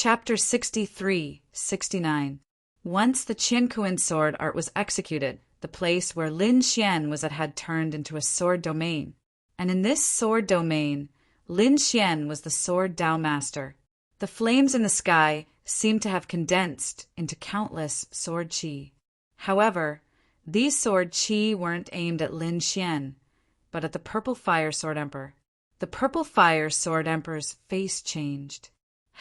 Chapter 63, 69. Once the Qiankuan sword art was executed, the place where Lin Xian was at had turned into a sword domain. And in this sword domain, Lin Xian was the sword Dao master. The flames in the sky seemed to have condensed into countless sword qi. However, these sword qi weren't aimed at Lin Xian, but at the Purple Fire Sword Emperor. The Purple Fire Sword Emperor's face changed.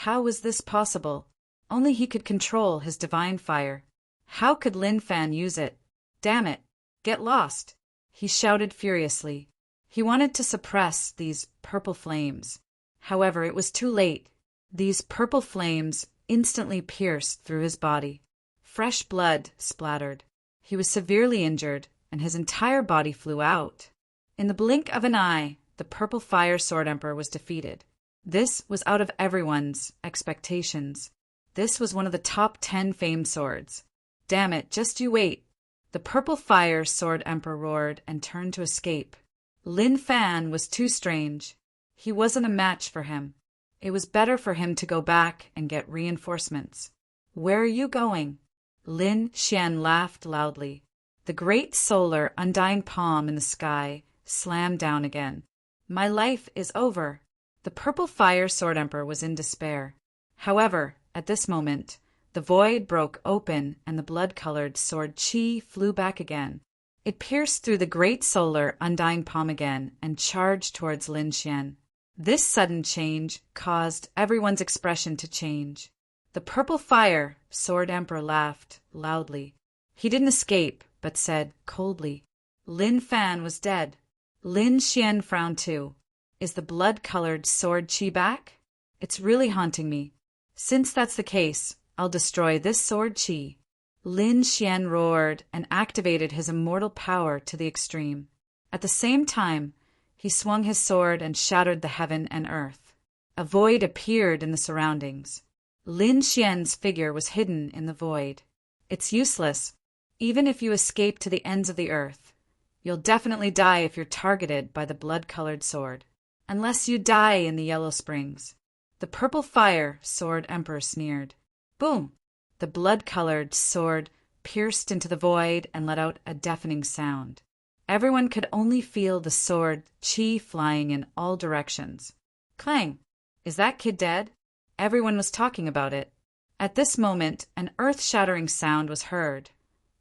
How was this possible? Only he could control his divine fire. How could Lin Fan use it? Damn it! Get lost! He shouted furiously. He wanted to suppress these purple flames. However, it was too late. These purple flames instantly pierced through his body. Fresh blood splattered. He was severely injured, and his entire body flew out. In the blink of an eye, the Purple Fire Sword Emperor was defeated. This was out of everyone's expectations. This was one of the top 10 famed swords. Damn it, just you wait. The Purple Fire Sword Emperor roared and turned to escape. Lin Fan was too strange. He wasn't a match for him. It was better for him to go back and get reinforcements. Where are you going? Lin Xian laughed loudly. The great solar undying palm in the sky slammed down again. My life is over. The Purple Fire Sword Emperor was in despair. However, at this moment, the void broke open and the blood-colored sword qi flew back again. It pierced through the great solar undying palm again and charged towards Lin Xian. This sudden change caused everyone's expression to change. The Purple Fire Sword Emperor laughed loudly. He didn't escape, but said coldly, Lin Fan was dead. Lin Xian frowned too. Is the blood-colored sword qi back? It's really haunting me. Since that's the case, I'll destroy this sword qi. Lin Xian roared and activated his immortal power to the extreme. At the same time, he swung his sword and shattered the heaven and earth. A void appeared in the surroundings. Lin Xian's figure was hidden in the void. It's useless. Even if you escape to the ends of the earth, you'll definitely die if you're targeted by the blood-colored sword. Unless you die in the Yellow Springs. The Purple Fire Sword Emperor sneered. Boom! The blood-colored sword pierced into the void and let out a deafening sound. Everyone could only feel the sword qi flying in all directions. Clang! Is that kid dead? Everyone was talking about it. At this moment, an earth-shattering sound was heard,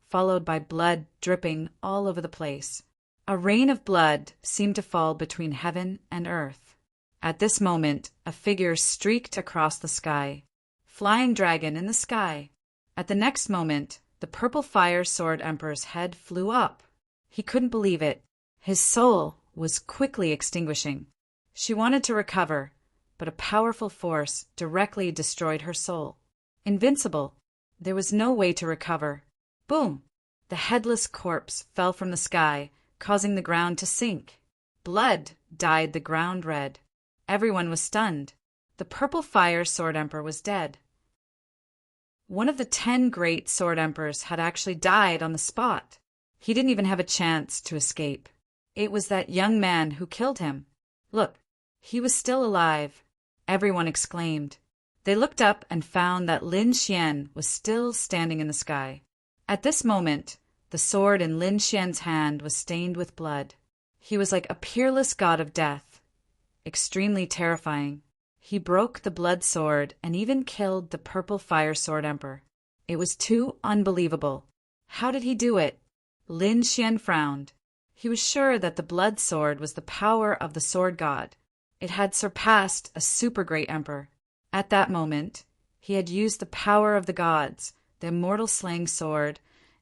followed by blood dripping all over the place. A rain of blood seemed to fall between heaven and earth. At this moment, a figure streaked across the sky. Flying dragon in the sky. At the next moment, the Purple Fire Sword Emperor's head flew up. He couldn't believe it. His soul was quickly extinguishing. She wanted to recover, but a powerful force directly destroyed her soul. Invincible. There was no way to recover. Boom! The headless corpse fell from the sky, causing the ground to sink. Blood dyed the ground red. Everyone was stunned. The Purple Fire Sword Emperor was dead. One of the 10 great sword emperors had actually died on the spot. He didn't even have a chance to escape. It was that young man who killed him. Look, he was still alive. Everyone exclaimed. They looked up and found that Lin Xian was still standing in the sky. At this moment, the sword in Lin Xian's hand was stained with blood. He was like a peerless god of death, extremely terrifying. He broke the blood sword and even killed the Purple Fire Sword Emperor. It was too unbelievable. How did he do it? Lin Xian frowned. He was sure that the blood sword was the power of the sword god. It had surpassed a super great emperor. At that moment, he had used the power of the gods, the immortal slaying sword,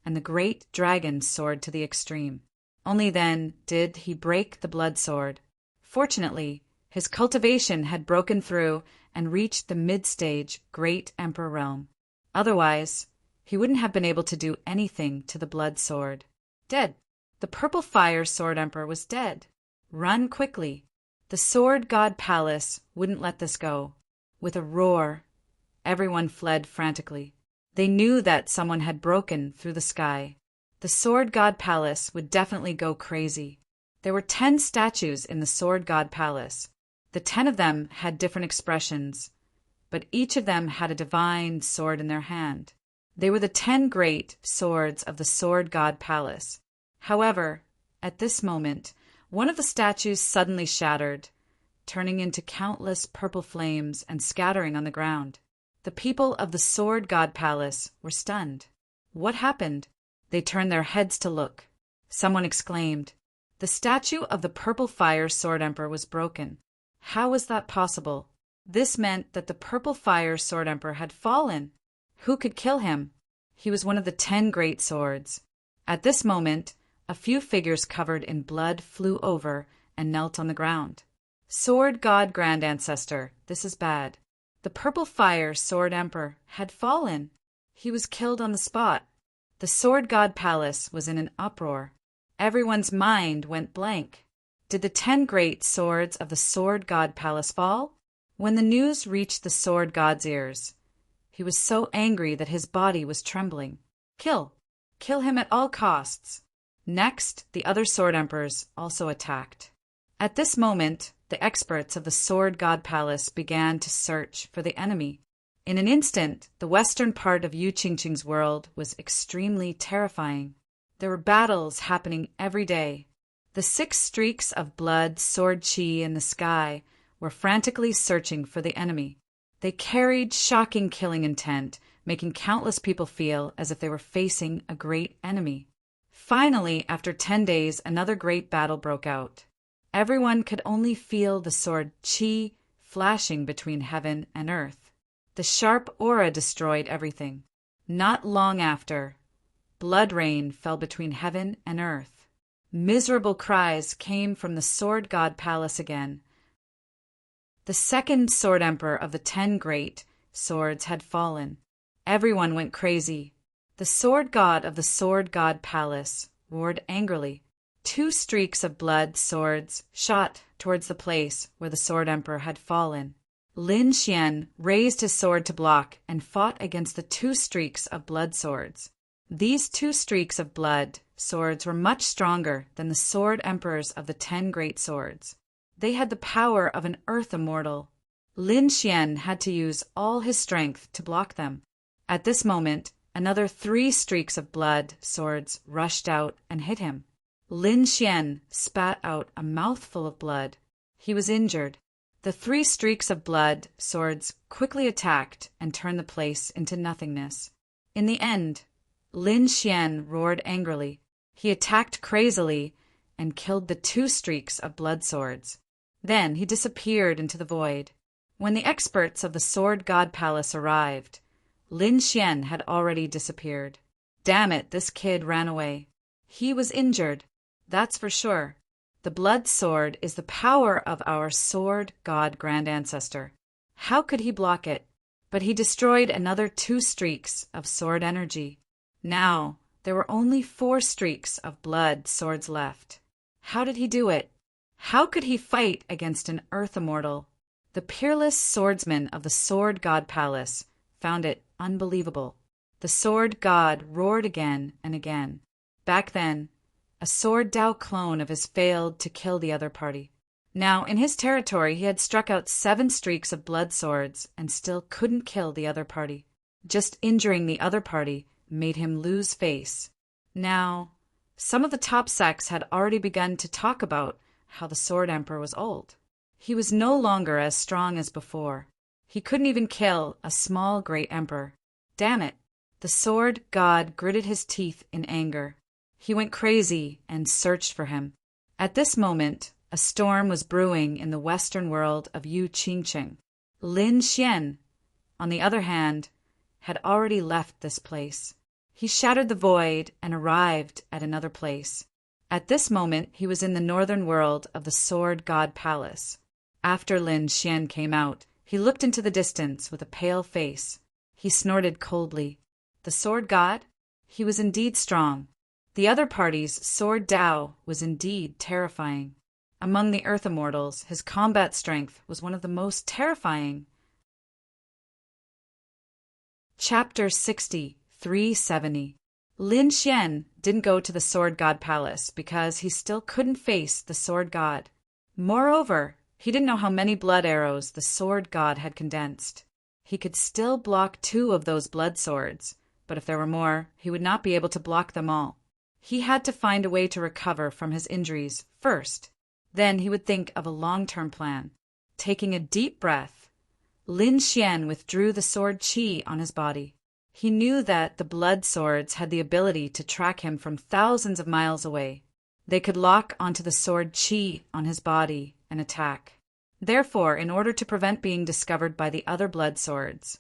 and the great dragon's sword to the extreme. Only then did he break the blood sword. Fortunately, his cultivation had broken through and reached the mid-stage Great Emperor realm. Otherwise, he wouldn't have been able to do anything to the blood sword. Dead. The Purple Fire Sword Emperor was dead. Run quickly. The Sword God Palace wouldn't let this go. With a roar, everyone fled frantically. They knew that someone had broken through the sky. The Sword God Palace would definitely go crazy. There were 10 statues in the Sword God Palace. The 10 of them had different expressions. but each of them had a divine sword in their hand. They were the 10 great swords of the sword god palace. However, at this moment, one of the statues suddenly shattered, turning into countless purple flames and scattering on the ground. The people of the sword god palace were stunned. What happened? They turned their heads to look. Someone exclaimed, "The statue of the purple fire sword emperor was broken." How was that possible? This meant that the purple fire sword emperor had fallen. Who could kill him? He was one of the 10 great swords. At this moment, a few figures covered in blood flew over and knelt on the ground. Sword god grand ancestor, this is bad. The purple fire sword emperor had fallen. He was killed on the spot. The sword god palace was in an uproar. Everyone's mind went blank. Did the 10 great swords of the sword god palace fall? When the news reached the sword god's ears, he was so angry that his body was trembling. Kill him at all costs. Next, the other sword emperors also attacked. At this moment, the experts of the sword god palace began to search for the enemy. In an instant, the western part of Yu Qingqing's world was extremely terrifying. There were battles happening every day. The 6 streaks of blood sword chi in the sky were frantically searching for the enemy. They carried shocking killing intent, making countless people feel as if they were facing a great enemy. Finally, after 10 days, another great battle broke out. Everyone could only feel the sword chi flashing between heaven and earth. The sharp aura destroyed everything. Not long after, blood rain fell between heaven and earth. Miserable cries came from the sword god palace again. The second sword emperor of the 10 great swords had fallen. Everyone went crazy. The sword god of the sword god palace roared angrily. 2 streaks of blood swords shot towards the place where the sword emperor had fallen. Lin Xian raised his sword to block and fought against the 2 streaks of blood swords. These 2 streaks of blood swords were much stronger than the sword emperors of the 10 great swords. They had the power of an earth immortal. Lin Xian had to use all his strength to block them. At this moment, another 3 streaks of blood swords rushed out and hit him. Lin Xian spat out a mouthful of blood. He was injured. The 3 streaks of blood swords quickly attacked and turned the place into nothingness. In the end, Lin Xian roared angrily. He attacked crazily and killed the 2 streaks of blood swords. Then he disappeared into the void. When the experts of the sword god palace arrived, Lin Xian had already disappeared. Damn it, this kid ran away. He was injured, that's for sure. The blood sword is the power of our sword god grand ancestor. How could he block it? But he destroyed another 2 streaks of sword energy. Now, there were only 4 streaks of blood swords left. How did he do it? How could he fight against an earth immortal? The peerless swordsman of the sword god palace found it unbelievable. The sword god roared again and again. Back then, a sword Dao clone of his failed to kill the other party. Now, in his territory, he had struck out 7 streaks of blood swords and still couldn't kill the other party. Just injuring the other party made him lose face. Now, some of the top sects had already begun to talk about how the sword emperor was old. He was no longer as strong as before. He couldn't even kill a small great emperor. Damn it! The sword god gritted his teeth in anger. He went crazy and searched for him. At this moment, a storm was brewing in the western world of Yu Qingqing. Lin Xian, on the other hand, had already left this place. He shattered the void and arrived at another place. At this moment, he was in the northern world of the sword god palace. After Lin Xian came out, he looked into the distance with a pale face. He snorted coldly. The sword god? He was indeed strong. The other party's sword Dao was indeed terrifying. Among the earth immortals, his combat strength was one of the most terrifying. Chapter 60, 370. Lin Xian didn't go to the sword god palace because he still couldn't face the sword god. Moreover, he didn't know how many blood arrows the sword god had condensed. He could still block 2 of those blood swords, but if there were more, he would not be able to block them all. He had to find a way to recover from his injuries first. Then he would think of a long-term plan. Taking a deep breath, Lin Xian withdrew the sword qi on his body. He knew that the blood swords had the ability to track him from thousands of miles away. They could lock onto the sword qi on his body and attack. Therefore, in order to prevent being discovered by the other blood swords,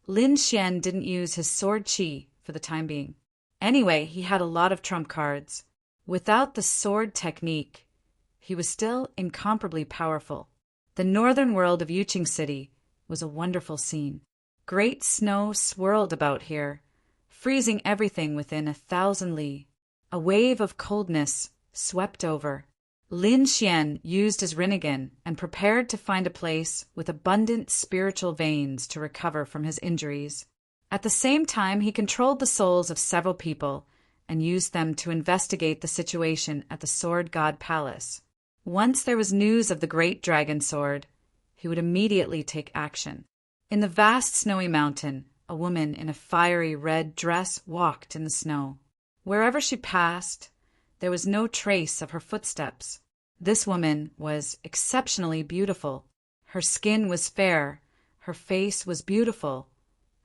Lin Xian didn't use his sword qi for the time being. Anyway, he had a lot of trump cards. Without the sword technique, he was still incomparably powerful. The northern world of Yuqing City was a wonderful scene. Great snow swirled about here, freezing everything within 1,000 li. A wave of coldness swept over. Lin Xian used his Rinnegan and prepared to find a place with abundant spiritual veins to recover from his injuries. At the same time, he controlled the souls of several people and used them to investigate the situation at the Sword God Palace. Once there was news of the Great Dragon Sword, he would immediately take action. In the vast snowy mountain, a woman in a fiery red dress walked in the snow. Wherever she passed, there was no trace of her footsteps. This woman was exceptionally beautiful. Her skin was fair, her face was beautiful,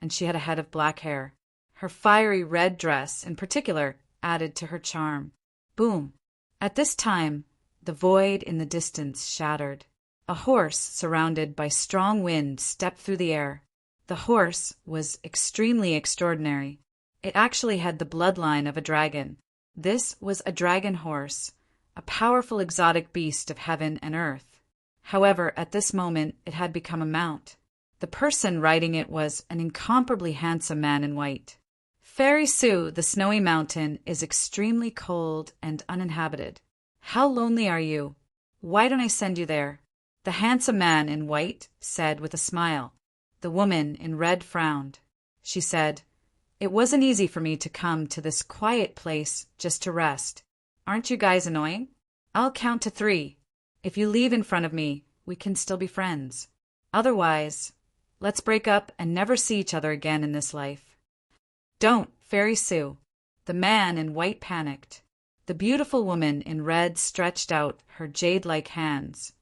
and she had a head of black hair. Her fiery red dress, in particular, added to her charm. Boom! At this time, the void in the distance shattered. A horse, surrounded by strong wind, stepped through the air. The horse was extremely extraordinary. It actually had the bloodline of a dragon. This was a dragon horse, a powerful exotic beast of heaven and earth. However, at this moment, it had become a mount. The person riding it was an incomparably handsome man in white. Fairy Su, the snowy mountain, is extremely cold and uninhabited. How lonely are you? Why don't I send you there? The handsome man in white said with a smile. The woman in red frowned. She said, "It wasn't easy for me to come to this quiet place just to rest. Aren't you guys annoying? I'll count to 3. If you leave in front of me, we can still be friends. Otherwise, let's break up and never see each other again in this life." "Don't, Fairy Sue." The man in white panicked. The beautiful woman in red stretched out her jade-like hands.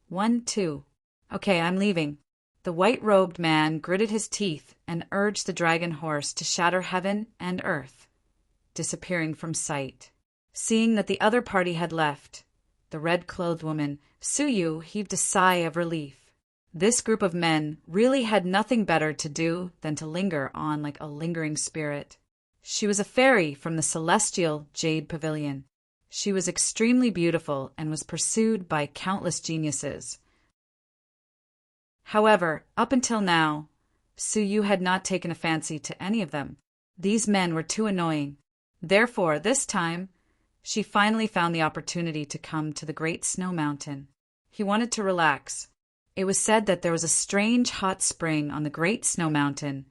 1, 2. "Okay, I'm leaving." The white-robed man gritted his teeth and urged the dragon horse to shatter heaven and earth, disappearing from sight. Seeing that the other party had left, the red-clothed woman, Suyu, heaved a sigh of relief. This group of men really had nothing better to do than to linger on like a lingering spirit. She was a fairy from the celestial Jade Pavilion. She was extremely beautiful and was pursued by countless geniuses. However, up until now, Suyu had not taken a fancy to any of them. These men were too annoying. Therefore, this time, she finally found the opportunity to come to the Great Snow Mountain. He wanted to relax. It was said that there was a strange hot spring on the Great Snow Mountain,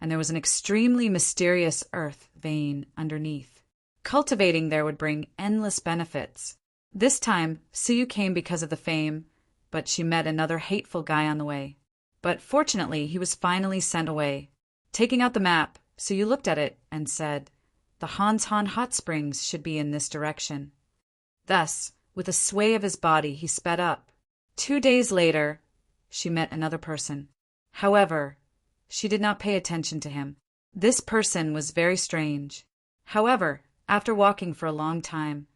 and there was an extremely mysterious earth vein underneath. Cultivating there would bring endless benefits. This time, Suyu came because of the fame, but she met another hateful guy on the way. But fortunately, he was finally sent away. Taking out the map, Suyu looked at it and said, "The Hanshan Hot Springs should be in this direction." Thus, with a sway of his body, he sped up. 2 days later, she met another person. However, she did not pay attention to him. This person was very strange. However, after walking for a long time,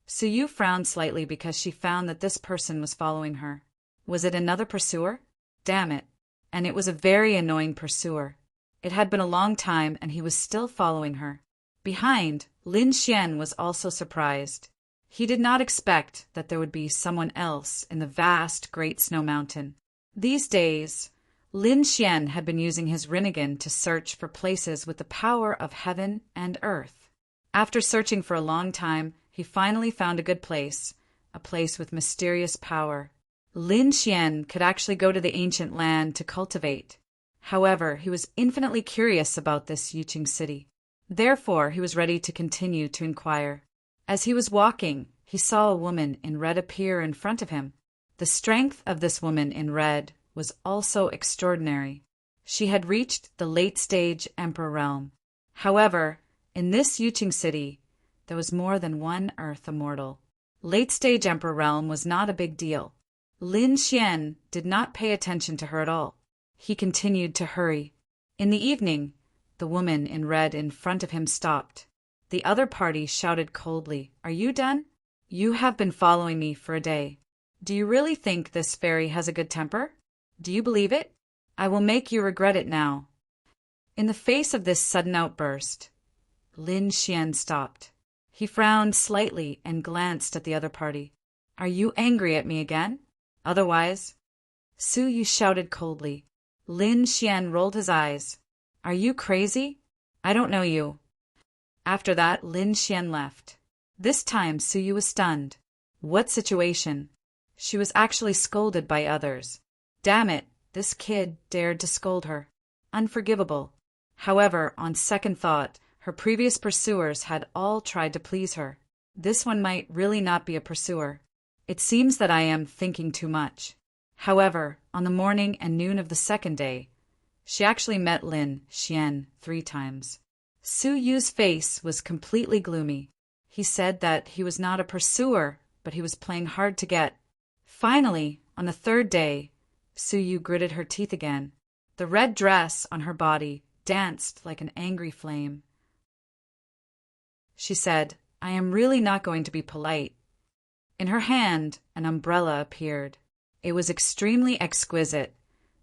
Suyu frowned slightly because she found that this person was following her. Was it another pursuer? Damn it. And it was a very annoying pursuer. It had been a long time and he was still following her. Behind, Lin Xian was also surprised. He did not expect that there would be someone else in the vast Great Snow Mountain. These days, Lin Xian had been using his Rinnegan to search for places with the power of heaven and earth. After searching for a long time, he finally found a good place, a place with mysterious power. Lin Xian could actually go to the ancient land to cultivate. However, he was infinitely curious about this Yuqing city. Therefore, he was ready to continue to inquire. As he was walking, he saw a woman in red appear in front of him. The strength of this woman in red was also extraordinary. She had reached the late-stage Emperor realm. However, in this Yuqing city, there was more than one Earth immortal. Late-stage Emperor realm was not a big deal. Lin Xian did not pay attention to her at all. He continued to hurry. In the evening, the woman in red in front of him stopped. The other party shouted coldly, "Are you done? You have been following me for a day. Do you really think this fairy has a good temper? Do you believe it? I will make you regret it now." In the face of this sudden outburst, Lin Xian stopped. He frowned slightly and glanced at the other party. "Are you angry at me again? Otherwise—" Su Yu shouted coldly. Lin Xian rolled his eyes. "Are you crazy? I don't know you." After that, Lin Xian left. This time, Su Yu was stunned. What situation? She was actually scolded by others. Damn it, this kid dared to scold her. Unforgivable. However, on second thought, her previous pursuers had all tried to please her. This one might really not be a pursuer. It seems that I am thinking too much. However, on the morning and noon of the second day, she actually met Lin Xian 3 times. Su Yu's face was completely gloomy. He said that he was not a pursuer, but he was playing hard to get. Finally, on the 3rd day, Su Yu gritted her teeth again. The red dress on her body danced like an angry flame. She said, "I am really not going to be polite." In her hand, an umbrella appeared. It was extremely exquisite,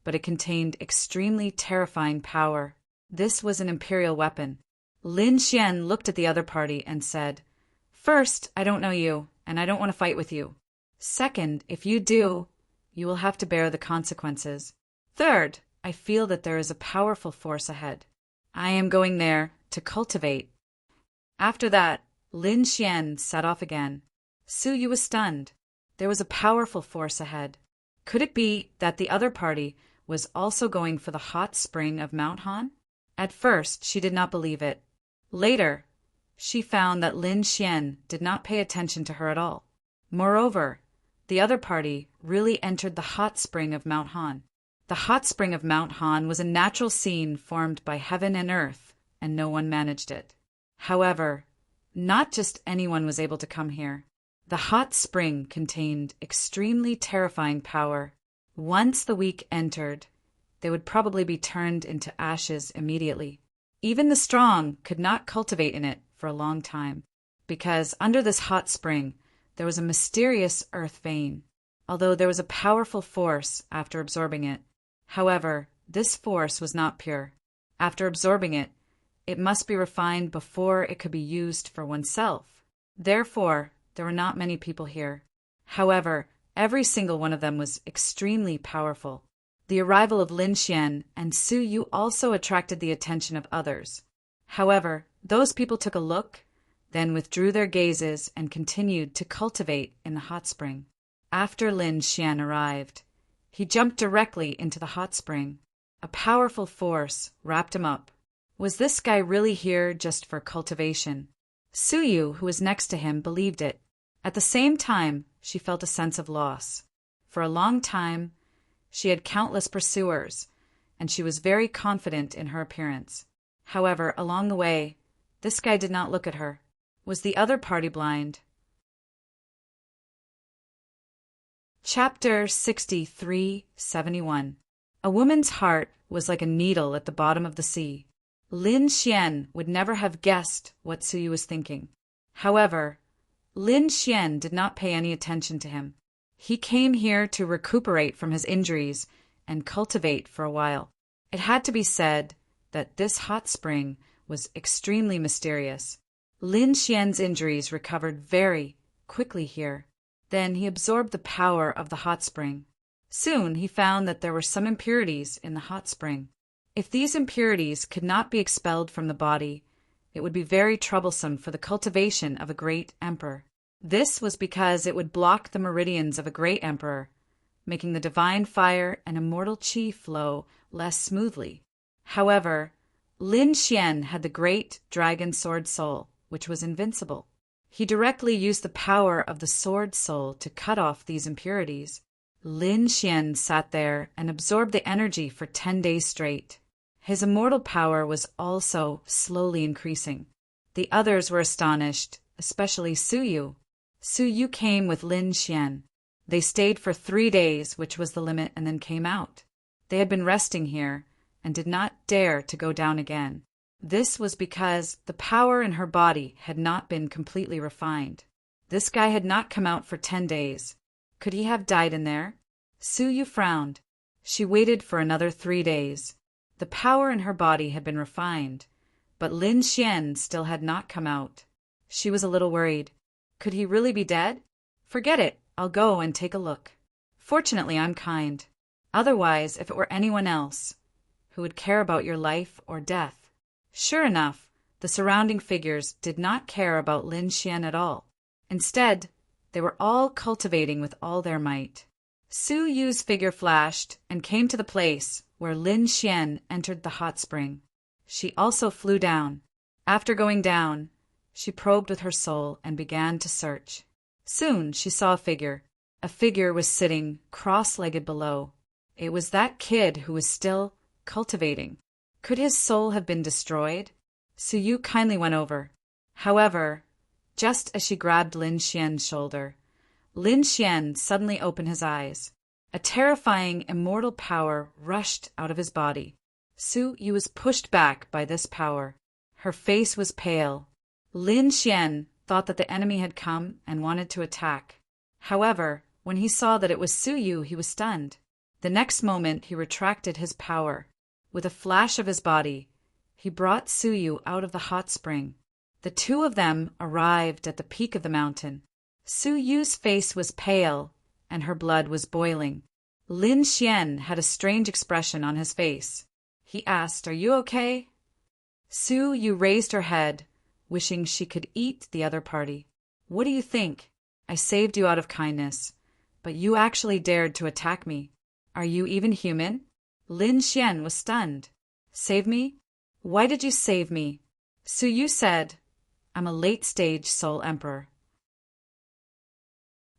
but it contained extremely terrifying power. This was an imperial weapon. Lin Xian looked at the other party and said, "First, I don't know you, and I don't want to fight with you. Second, if you do, you will have to bear the consequences. Third, I feel that there is a powerful force ahead. I am going there to cultivate." After that, Lin Xian set off again. Su Yu was stunned. There was a powerful force ahead. Could it be that the other party was also going for the hot spring of Mount Han? At first, she did not believe it. Later, she found that Lin Xian did not pay attention to her at all. Moreover, the other party really entered the hot spring of Mount Han. The hot spring of Mount Han was a natural scene formed by heaven and earth, and no one managed it. However, not just anyone was able to come here. The hot spring contained extremely terrifying power. Once the weak entered, they would probably be turned into ashes immediately. Even the strong could not cultivate in it for a long time, because under this hot spring there was a mysterious earth vein, although there was a powerful force after absorbing it. However, this force was not pure. After absorbing it, it must be refined before it could be used for oneself. Therefore, there were not many people here. However, every single one of them was extremely powerful. The arrival of Lin Xian and Su Yu also attracted the attention of others. However, those people took a look, then withdrew their gazes and continued to cultivate in the hot spring. After Lin Xian arrived, he jumped directly into the hot spring. A powerful force wrapped him up. Was this guy really here just for cultivation? Su Yu, who was next to him, believed it. At the same time, she felt a sense of loss. For a long time, she had countless pursuers, and she was very confident in her appearance. However, along the way, this guy did not look at her. Was the other party blind? Chapter 63-71. A woman's heart was like a needle at the bottom of the sea. Lin Xian would never have guessed what Su Yu was thinking. However, Lin Xian did not pay any attention to him. He came here to recuperate from his injuries and cultivate for a while. It had to be said that this hot spring was extremely mysterious. Lin Xian's injuries recovered very quickly here. Then he absorbed the power of the hot spring. Soon he found that there were some impurities in the hot spring. If these impurities could not be expelled from the body, it would be very troublesome for the cultivation of a great emperor. This was because it would block the meridians of a great emperor, making the divine fire and immortal qi flow less smoothly. However, Lin Xian had the great dragon sword soul, which was invincible. He directly used the power of the sword soul to cut off these impurities. Lin Xian sat there and absorbed the energy for 10 days straight. His immortal power was also slowly increasing. The others were astonished, especially Su Yu. Su Yu came with Lin Xian. They stayed for 3 days, which was the limit, and then came out. They had been resting here and did not dare to go down again. This was because the power in her body had not been completely refined. This guy had not come out for 10 days. Could he have died in there? Su Yu frowned. She waited for another 3 days. The power in her body had been refined, but Lin Xian still had not come out. She was a little worried. Could he really be dead? Forget it, I'll go and take a look. Fortunately, I'm kind. Otherwise, if it were anyone else, who would care about your life or death. Sure enough, the surrounding figures did not care about Lin Xian at all. Instead, they were all cultivating with all their might. Su Yu's figure flashed and came to the place where Lin Xian entered the hot spring. She also flew down. After going down, she probed with her soul and began to search. Soon she saw a figure. A figure was sitting cross-legged below. It was that kid who was still cultivating. Could his soul have been destroyed? Su Yu kindly went over. However, just as she grabbed Lin Xian's shoulder, Lin Xian suddenly opened his eyes. A terrifying immortal power rushed out of his body. Su Yu was pushed back by this power. Her face was pale. Lin Xian thought that the enemy had come and wanted to attack. However, when he saw that it was Su Yu, he was stunned. The next moment he retracted his power. With a flash of his body, he brought Su Yu out of the hot spring. The two of them arrived at the peak of the mountain. Su Yu's face was pale, and her blood was boiling. Lin Xian had a strange expression on his face. He asked, "Are you okay?" Su Yu raised her head, wishing she could eat the other party. "What do you think? I saved you out of kindness, but you actually dared to attack me. Are you even human?" Lin Xian was stunned. "Save me? Why did you save me?" Su Yu said, "I'm a late-stage soul emperor.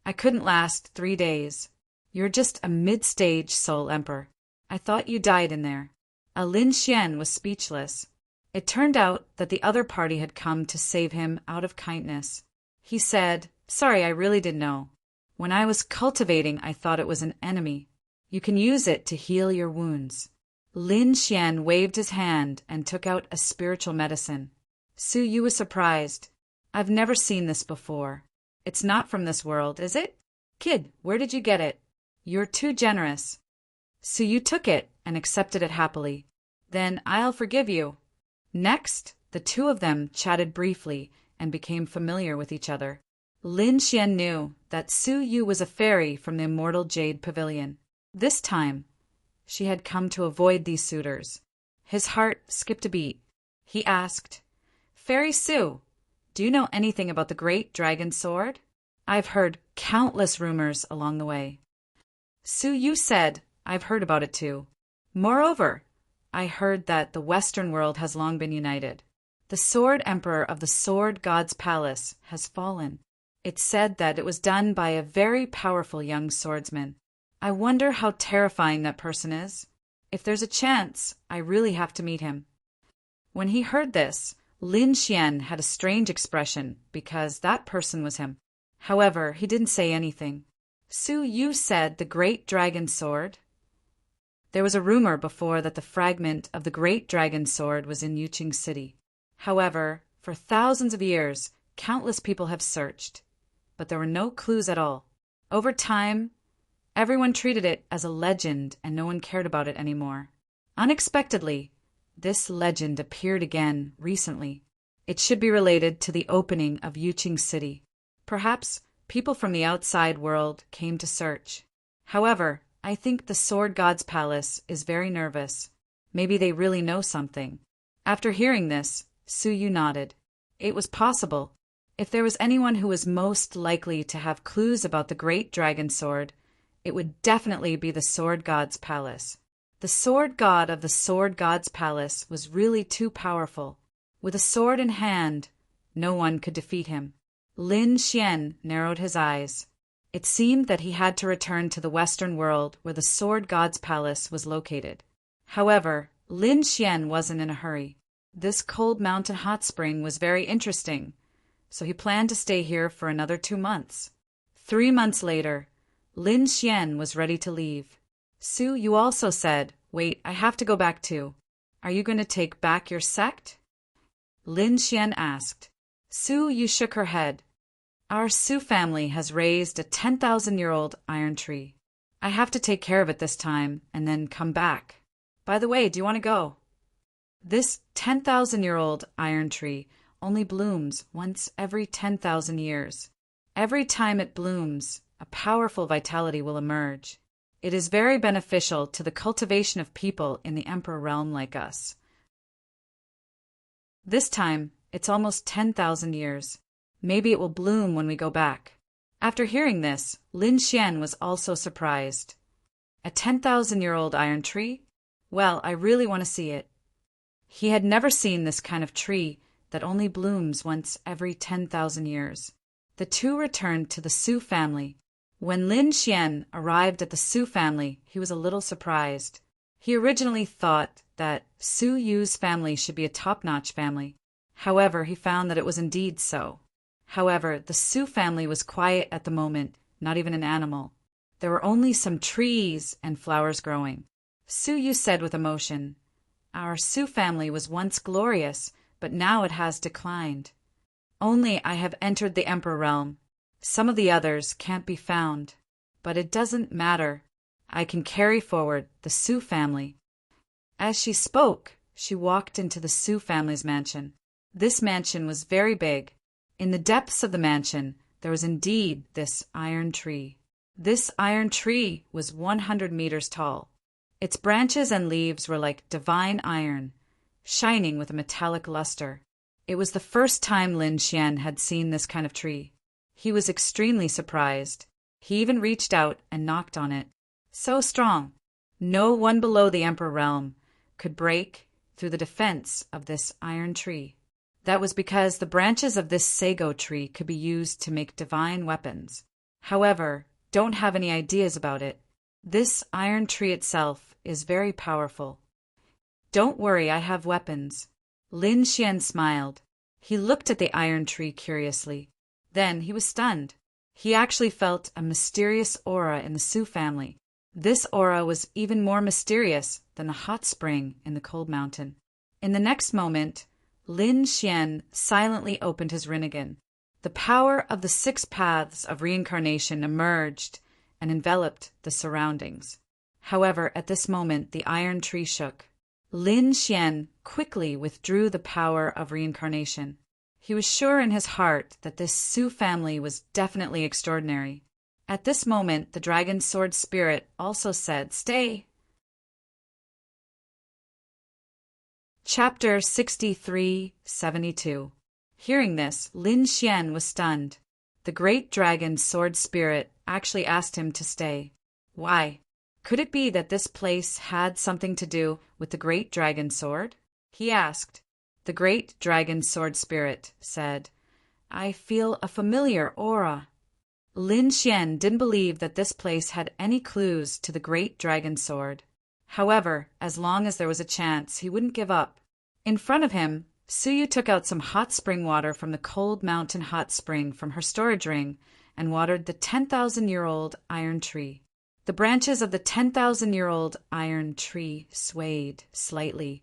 I couldn't last 3 days. You're just a mid-stage soul emperor. I thought you died in there." Lin Xian was speechless. It turned out that the other party had come to save him out of kindness. He said, "Sorry, I really didn't know. When I was cultivating, I thought it was an enemy. You can use it to heal your wounds." Lin Xian waved his hand and took out a spiritual medicine. Su Yu was surprised. "I've never seen this before. It's not from this world, is it? Kid, where did you get it? You're too generous." Su Yu took it and accepted it happily. "Then I'll forgive you." Next, the two of them chatted briefly and became familiar with each other. Lin Xian knew that Su Yu was a fairy from the immortal Jade Pavilion. This time, she had come to avoid these suitors. His heart skipped a beat. He asked, "Fairy Su, do you know anything about the Great Dragon Sword? I've heard countless rumors along the way." Su Yu said, "I've heard about it too. Moreover, I heard that the Western world has long been united. The Sword Emperor of the Sword God's Palace has fallen. It's said that it was done by a very powerful young swordsman. I wonder how terrifying that person is. If there's a chance, I really have to meet him." When he heard this, Lin Xian had a strange expression because that person was him. However, he didn't say anything. Su Yu said the Great Dragon Sword. There was a rumor before that the fragment of the Great Dragon Sword was in Yuqing City. However, for thousands of years, countless people have searched, but there were no clues at all. Over time, everyone treated it as a legend and no one cared about it anymore. Unexpectedly, this legend appeared again recently. It should be related to the opening of Yuqing City. Perhaps people from the outside world came to search. However, I think the Sword God's Palace is very nervous. Maybe they really know something. After hearing this, Su Yu nodded. It was possible. If there was anyone who was most likely to have clues about the Great Dragon Sword, it would definitely be the Sword God's Palace. The Sword God of the Sword God's Palace was really too powerful. With a sword in hand, no one could defeat him. Lin Xian narrowed his eyes. It seemed that he had to return to the Western world where the Sword God's palace was located. However, Lin Xian wasn't in a hurry. This cold mountain hot spring was very interesting, so he planned to stay here for another 2 months. 3 months later, Lin Xian was ready to leave. Su, you also said, wait, I have to go back too. Are you going to take back your sect? Lin Xian asked. Su Yu shook her head. Our Su family has raised a 10,000-year-old iron tree. I have to take care of it this time and then come back. By the way, do you want to go? This 10,000-year-old iron tree only blooms once every 10,000 years. Every time it blooms, a powerful vitality will emerge. It is very beneficial to the cultivation of people in the Emperor realm like us. This time, it's almost 10,000 years. Maybe it will bloom when we go back. After hearing this, Lin Xian was also surprised. A 10,000-year-old iron tree? Well, I really want to see it. He had never seen this kind of tree that only blooms once every 10,000 years. The two returned to the Su family. When Lin Xian arrived at the Su family, he was a little surprised. He originally thought that Su Yu's family should be a top-notch family. However, he found that it was indeed so. However, the Su family was quiet at the moment, not even an animal. There were only some trees and flowers growing. Su Yu said with emotion, Our Su family was once glorious, but now it has declined. Only I have entered the Emperor realm. Some of the others can't be found. But it doesn't matter. I can carry forward the Su family. As she spoke, she walked into the Su family's mansion. This mansion was very big. In the depths of the mansion, there was indeed this iron tree. This iron tree was 100 meters tall. Its branches and leaves were like divine iron, shining with a metallic luster. It was the first time Lin Xian had seen this kind of tree. He was extremely surprised. He even reached out and knocked on it. So strong, no one below the Emperor realm could break through the defense of this iron tree. That was because the branches of this sago tree could be used to make divine weapons. However, don't have any ideas about it. This iron tree itself is very powerful. Don't worry, I have weapons. Lin Xian smiled. He looked at the iron tree curiously. Then he was stunned. He actually felt a mysterious aura in the Su family. This aura was even more mysterious than the hot spring in the cold mountain. In the next moment, Lin Xian silently opened his Rinnegan. The power of the 6 paths of reincarnation emerged and enveloped the surroundings. However, at this moment, the iron tree shook. Lin Xian quickly withdrew the power of reincarnation. He was sure in his heart that this Su family was definitely extraordinary. At this moment, the dragon sword spirit also said, Stay! Chapter 63-72. Hearing this, Lin Xian was stunned. The great dragon sword spirit actually asked him to stay. Why? Could it be that this place had something to do with the great dragon sword? He asked. The great dragon sword spirit said, I feel a familiar aura. Lin Xian didn't believe that this place had any clues to the great dragon sword. However, as long as there was a chance, he wouldn't give up. In front of him, Su Yu took out some hot spring water from the cold mountain hot spring from her storage ring and watered the 10,000-year-old iron tree. The branches of the 10,000-year-old iron tree swayed slightly,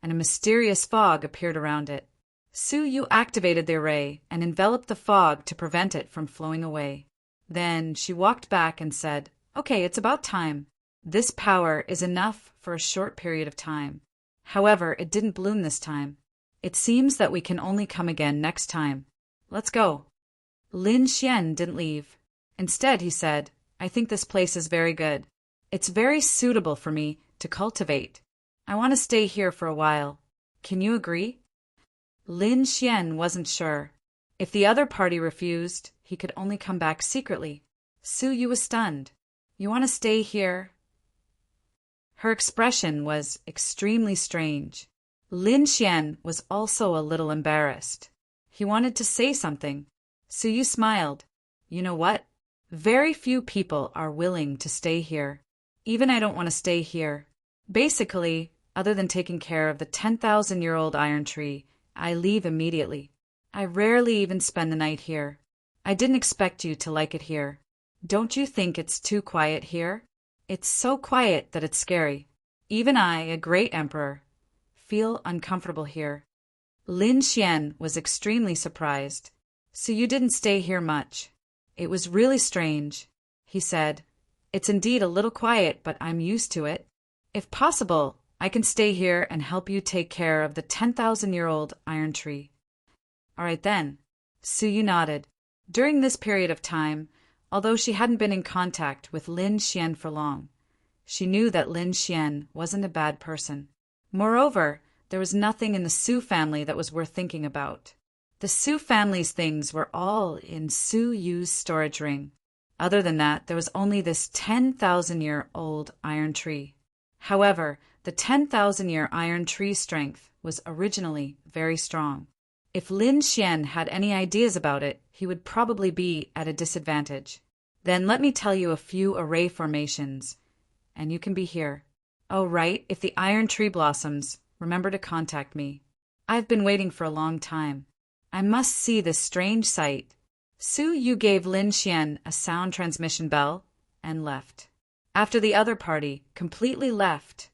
and a mysterious fog appeared around it. Su Yu activated the array and enveloped the fog to prevent it from flowing away. Then she walked back and said, Okay, it's about time. This power is enough for a short period of time. However, it didn't bloom this time. It seems that we can only come again next time. Let's go. Lin Xian didn't leave. Instead, he said, I think this place is very good. It's very suitable for me to cultivate. I want to stay here for a while. Can you agree? Lin Xian wasn't sure. If the other party refused, he could only come back secretly. Su Yu was stunned. You want to stay here? Her expression was extremely strange. Lin Xian was also a little embarrassed. He wanted to say something. Su Yu smiled. You know what? Very few people are willing to stay here. Even I don't want to stay here. Basically, other than taking care of the 10,000-year-old iron tree, I leave immediately. I rarely even spend the night here. I didn't expect you to like it here. Don't you think it's too quiet here? It's so quiet that it's scary. Even I, a great emperor, feel uncomfortable here. Lin Xian was extremely surprised. So you didn't stay here much. It was really strange, he said. It's indeed a little quiet, but I'm used to it. If possible, I can stay here and help you take care of the 10,000-year-old iron tree. All right then. Suyu nodded. During this period of time, although she hadn't been in contact with Lin Xian for long, she knew that Lin Xian wasn't a bad person. Moreover, there was nothing in the Su family that was worth thinking about. The Su family's things were all in Su Yu's storage ring. Other than that, there was only this 10,000-year-old iron tree. However, the 10,000-year iron tree strength was originally very strong. If Lin Xian had any ideas about it, he would probably be at a disadvantage. Then let me tell you a few array formations, and you can be here. Oh, right, if the iron tree blossoms, remember to contact me. I've been waiting for a long time. I must see this strange sight. Su Yu gave Lin Xian a sound transmission bell and left. After the other party completely left,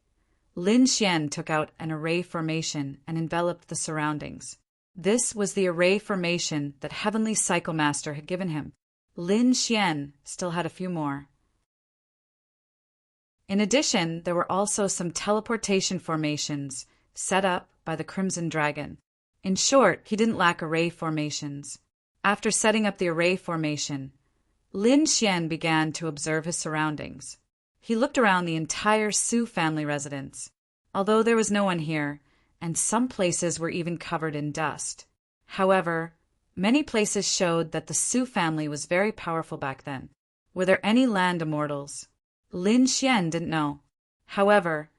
Lin Xian took out an array formation and enveloped the surroundings. This was the array formation that Heavenly Cycle Master had given him. Lin Xian still had a few more. In addition, there were also some teleportation formations set up by the Crimson Dragon. In short, he didn't lack array formations. After setting up the array formation, Lin Xian began to observe his surroundings. He looked around the entire Su family residence, although there was no one here, and some places were even covered in dust. However, many places showed that the Su family was very powerful back then. Were there any land immortals? Lin Xian didn't know. However,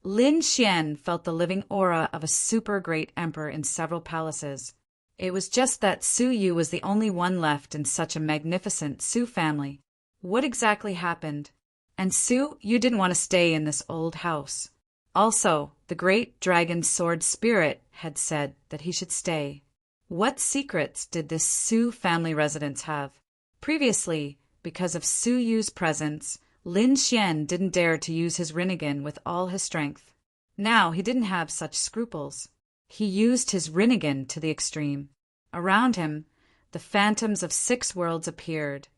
Lin Xian felt the living aura of a super great emperor in several palaces. It was just that Su Yu was the only one left in such a magnificent Su family. What exactly happened? And Su Yu didn't want to stay in this old house. Also, the great dragon sword spirit had said that he should stay. What secrets did this Su family residence have? Previously, because of Su Yu's presence, Lin Xian didn't dare to use his Rinnegan with all his strength. Now he didn't have such scruples. He used his Rinnegan to the extreme. Around him, the phantoms of 6 worlds appeared,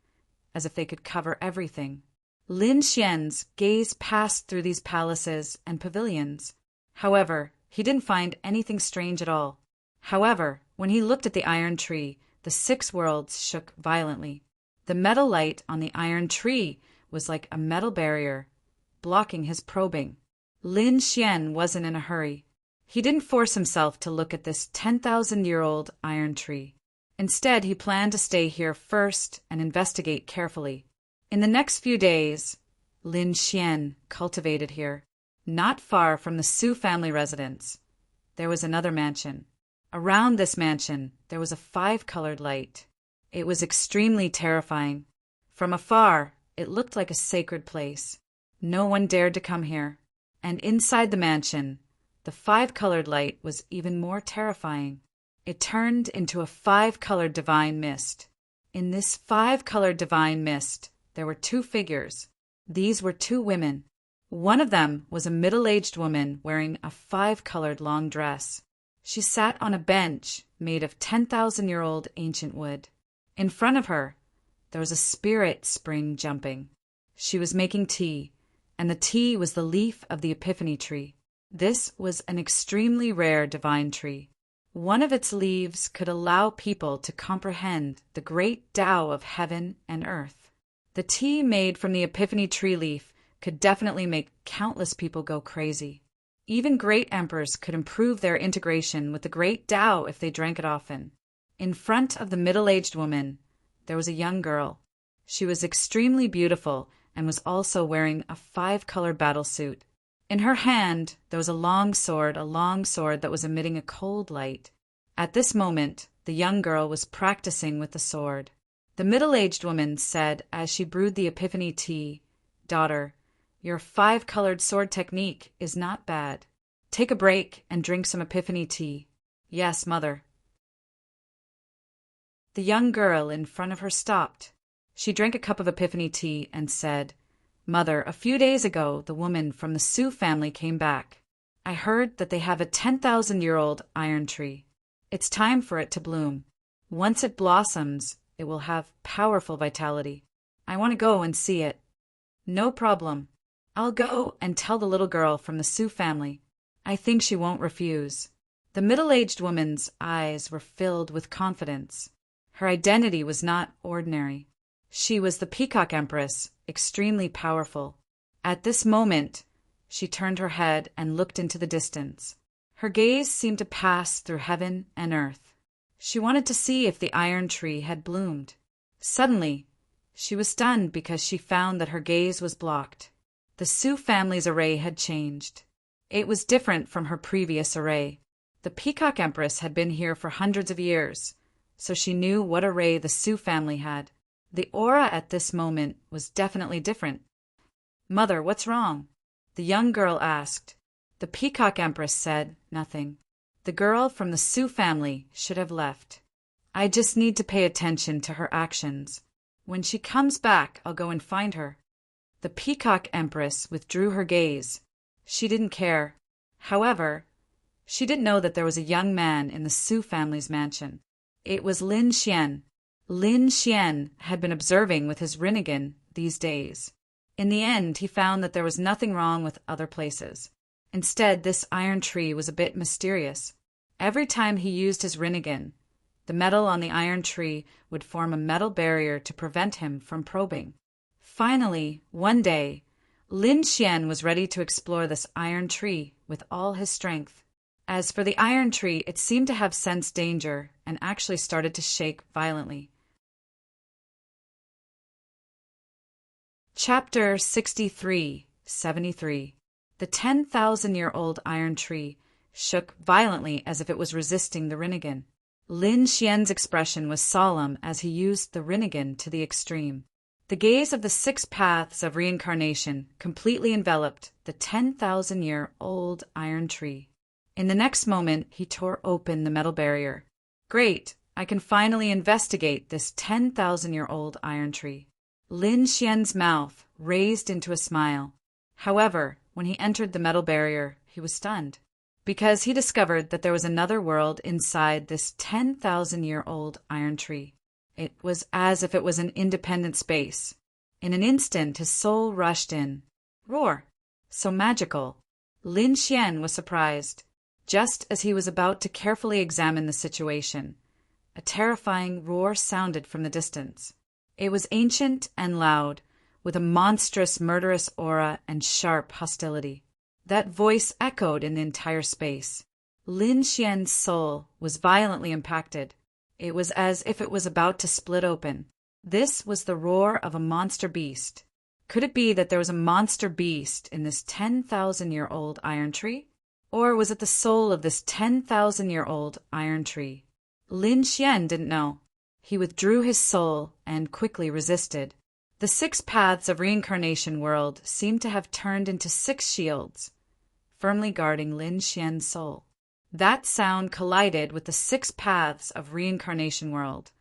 as if they could cover everything. Lin Xian's gaze passed through these palaces and pavilions. However, he didn't find anything strange at all. However, when he looked at the iron tree, the 6 worlds shook violently. The metal light on the iron tree was like a metal barrier, blocking his probing. Lin Xian wasn't in a hurry. He didn't force himself to look at this 10,000-year-old iron tree. Instead, he planned to stay here first and investigate carefully. In the next few days, Lin Xian cultivated here. Not far from the Su family residence, there was another mansion. Around this mansion, there was a 5-colored light. It was extremely terrifying. From afar, it looked like a sacred place. No one dared to come here. And inside the mansion, the 5-colored light was even more terrifying. It turned into a 5-colored divine mist. In this 5-colored divine mist, there were 2 figures. These were 2 women. One of them was a middle-aged woman wearing a 5-colored long dress. She sat on a bench made of 10,000-year-old ancient wood. In front of her, there was a spirit spring jumping. She was making tea, and the tea was the leaf of the Epiphany tree. This was an extremely rare divine tree. One of its leaves could allow people to comprehend the great Tao of heaven and earth. The tea made from the Epiphany tree leaf could definitely make countless people go crazy. Even great emperors could improve their integration with the great Tao if they drank it often. In front of the middle-aged woman, there was a young girl. She was extremely beautiful and was also wearing a 5-colored battle suit. In her hand, there was a long sword that was emitting a cold light. At this moment, the young girl was practicing with the sword. The The middle-aged woman said as she brewed the epiphany tea, "Daughter, your 5-colored sword technique is not bad. Take a break and drink some epiphany tea." "Yes, mother." The young girl in front of her stopped. She drank a cup of epiphany tea and said, "Mother, a few days ago the woman from the Sioux family came back. I heard that they have a 10,000-year-old iron tree. It's time for it to bloom. Once it blossoms, it will have powerful vitality. I want to go and see it." "No problem. I'll go and tell the little girl from the Sioux family. I think she won't refuse." The middle-aged woman's eyes were filled with confidence. Her identity was not ordinary. She was the Peacock Empress, extremely powerful. At this moment, she turned her head and looked into the distance. Her gaze seemed to pass through heaven and earth. She wanted to see if the iron tree had bloomed. Suddenly, she was stunned because she found that her gaze was blocked. The Sioux family's array had changed. It was different from her previous array. The Peacock Empress had been here for hundreds of years, so she knew what array the Sioux family had. The aura at this moment was definitely different. "Mother, what's wrong?" the young girl asked. The Peacock Empress said nothing. The girl from the Sioux family should have left. "I just need to pay attention to her actions. When she comes back, I'll go and find her." The Peacock Empress withdrew her gaze. She didn't care. However, she didn't know that there was a young man in the Sioux family's mansion. It was Lin Xian. Lin Xian had been observing with his Rinnegan these days. In the end, he found that there was nothing wrong with other places. Instead, this iron tree was a bit mysterious. Every time he used his Rinnegan, the metal on the iron tree would form a metal barrier to prevent him from probing. Finally, one day, Lin Xian was ready to explore this iron tree with all his strength. As for the iron tree, it seemed to have sensed danger and actually started to shake violently. Chapter 63-73. The 10,000-year-old iron tree shook violently as if it was resisting the Rinnegan. Lin Xian's expression was solemn as he used the Rinnegan to the extreme. The gaze of the 6 paths of reincarnation completely enveloped the 10,000-year-old iron tree. In the next moment, he tore open the metal barrier. "Great! I can finally investigate this 10,000-year-old iron tree." Lin Xian's mouth raised into a smile. However, when he entered the metal barrier, he was stunned, because he discovered that there was another world inside this 10,000-year-old iron tree. It was as if it was an independent space. In an instant, his soul rushed in. Roar! So magical! Lin Xian was surprised. Just as he was about to carefully examine the situation, a terrifying roar sounded from the distance. It was ancient and loud, with a monstrous, murderous aura and sharp hostility. That voice echoed in the entire space. Lin Xian's soul was violently impacted. It was as if it was about to split open. This was the roar of a monster beast. Could it be that there was a monster beast in this 10,000-year-old iron tree? Or was it the soul of this 10,000-year-old iron tree? Lin Xian didn't know. He withdrew his soul and quickly resisted. The 6 paths of reincarnation world seemed to have turned into 6 shields, firmly guarding Lin Xian's soul. That sound collided with the 6 paths of reincarnation world,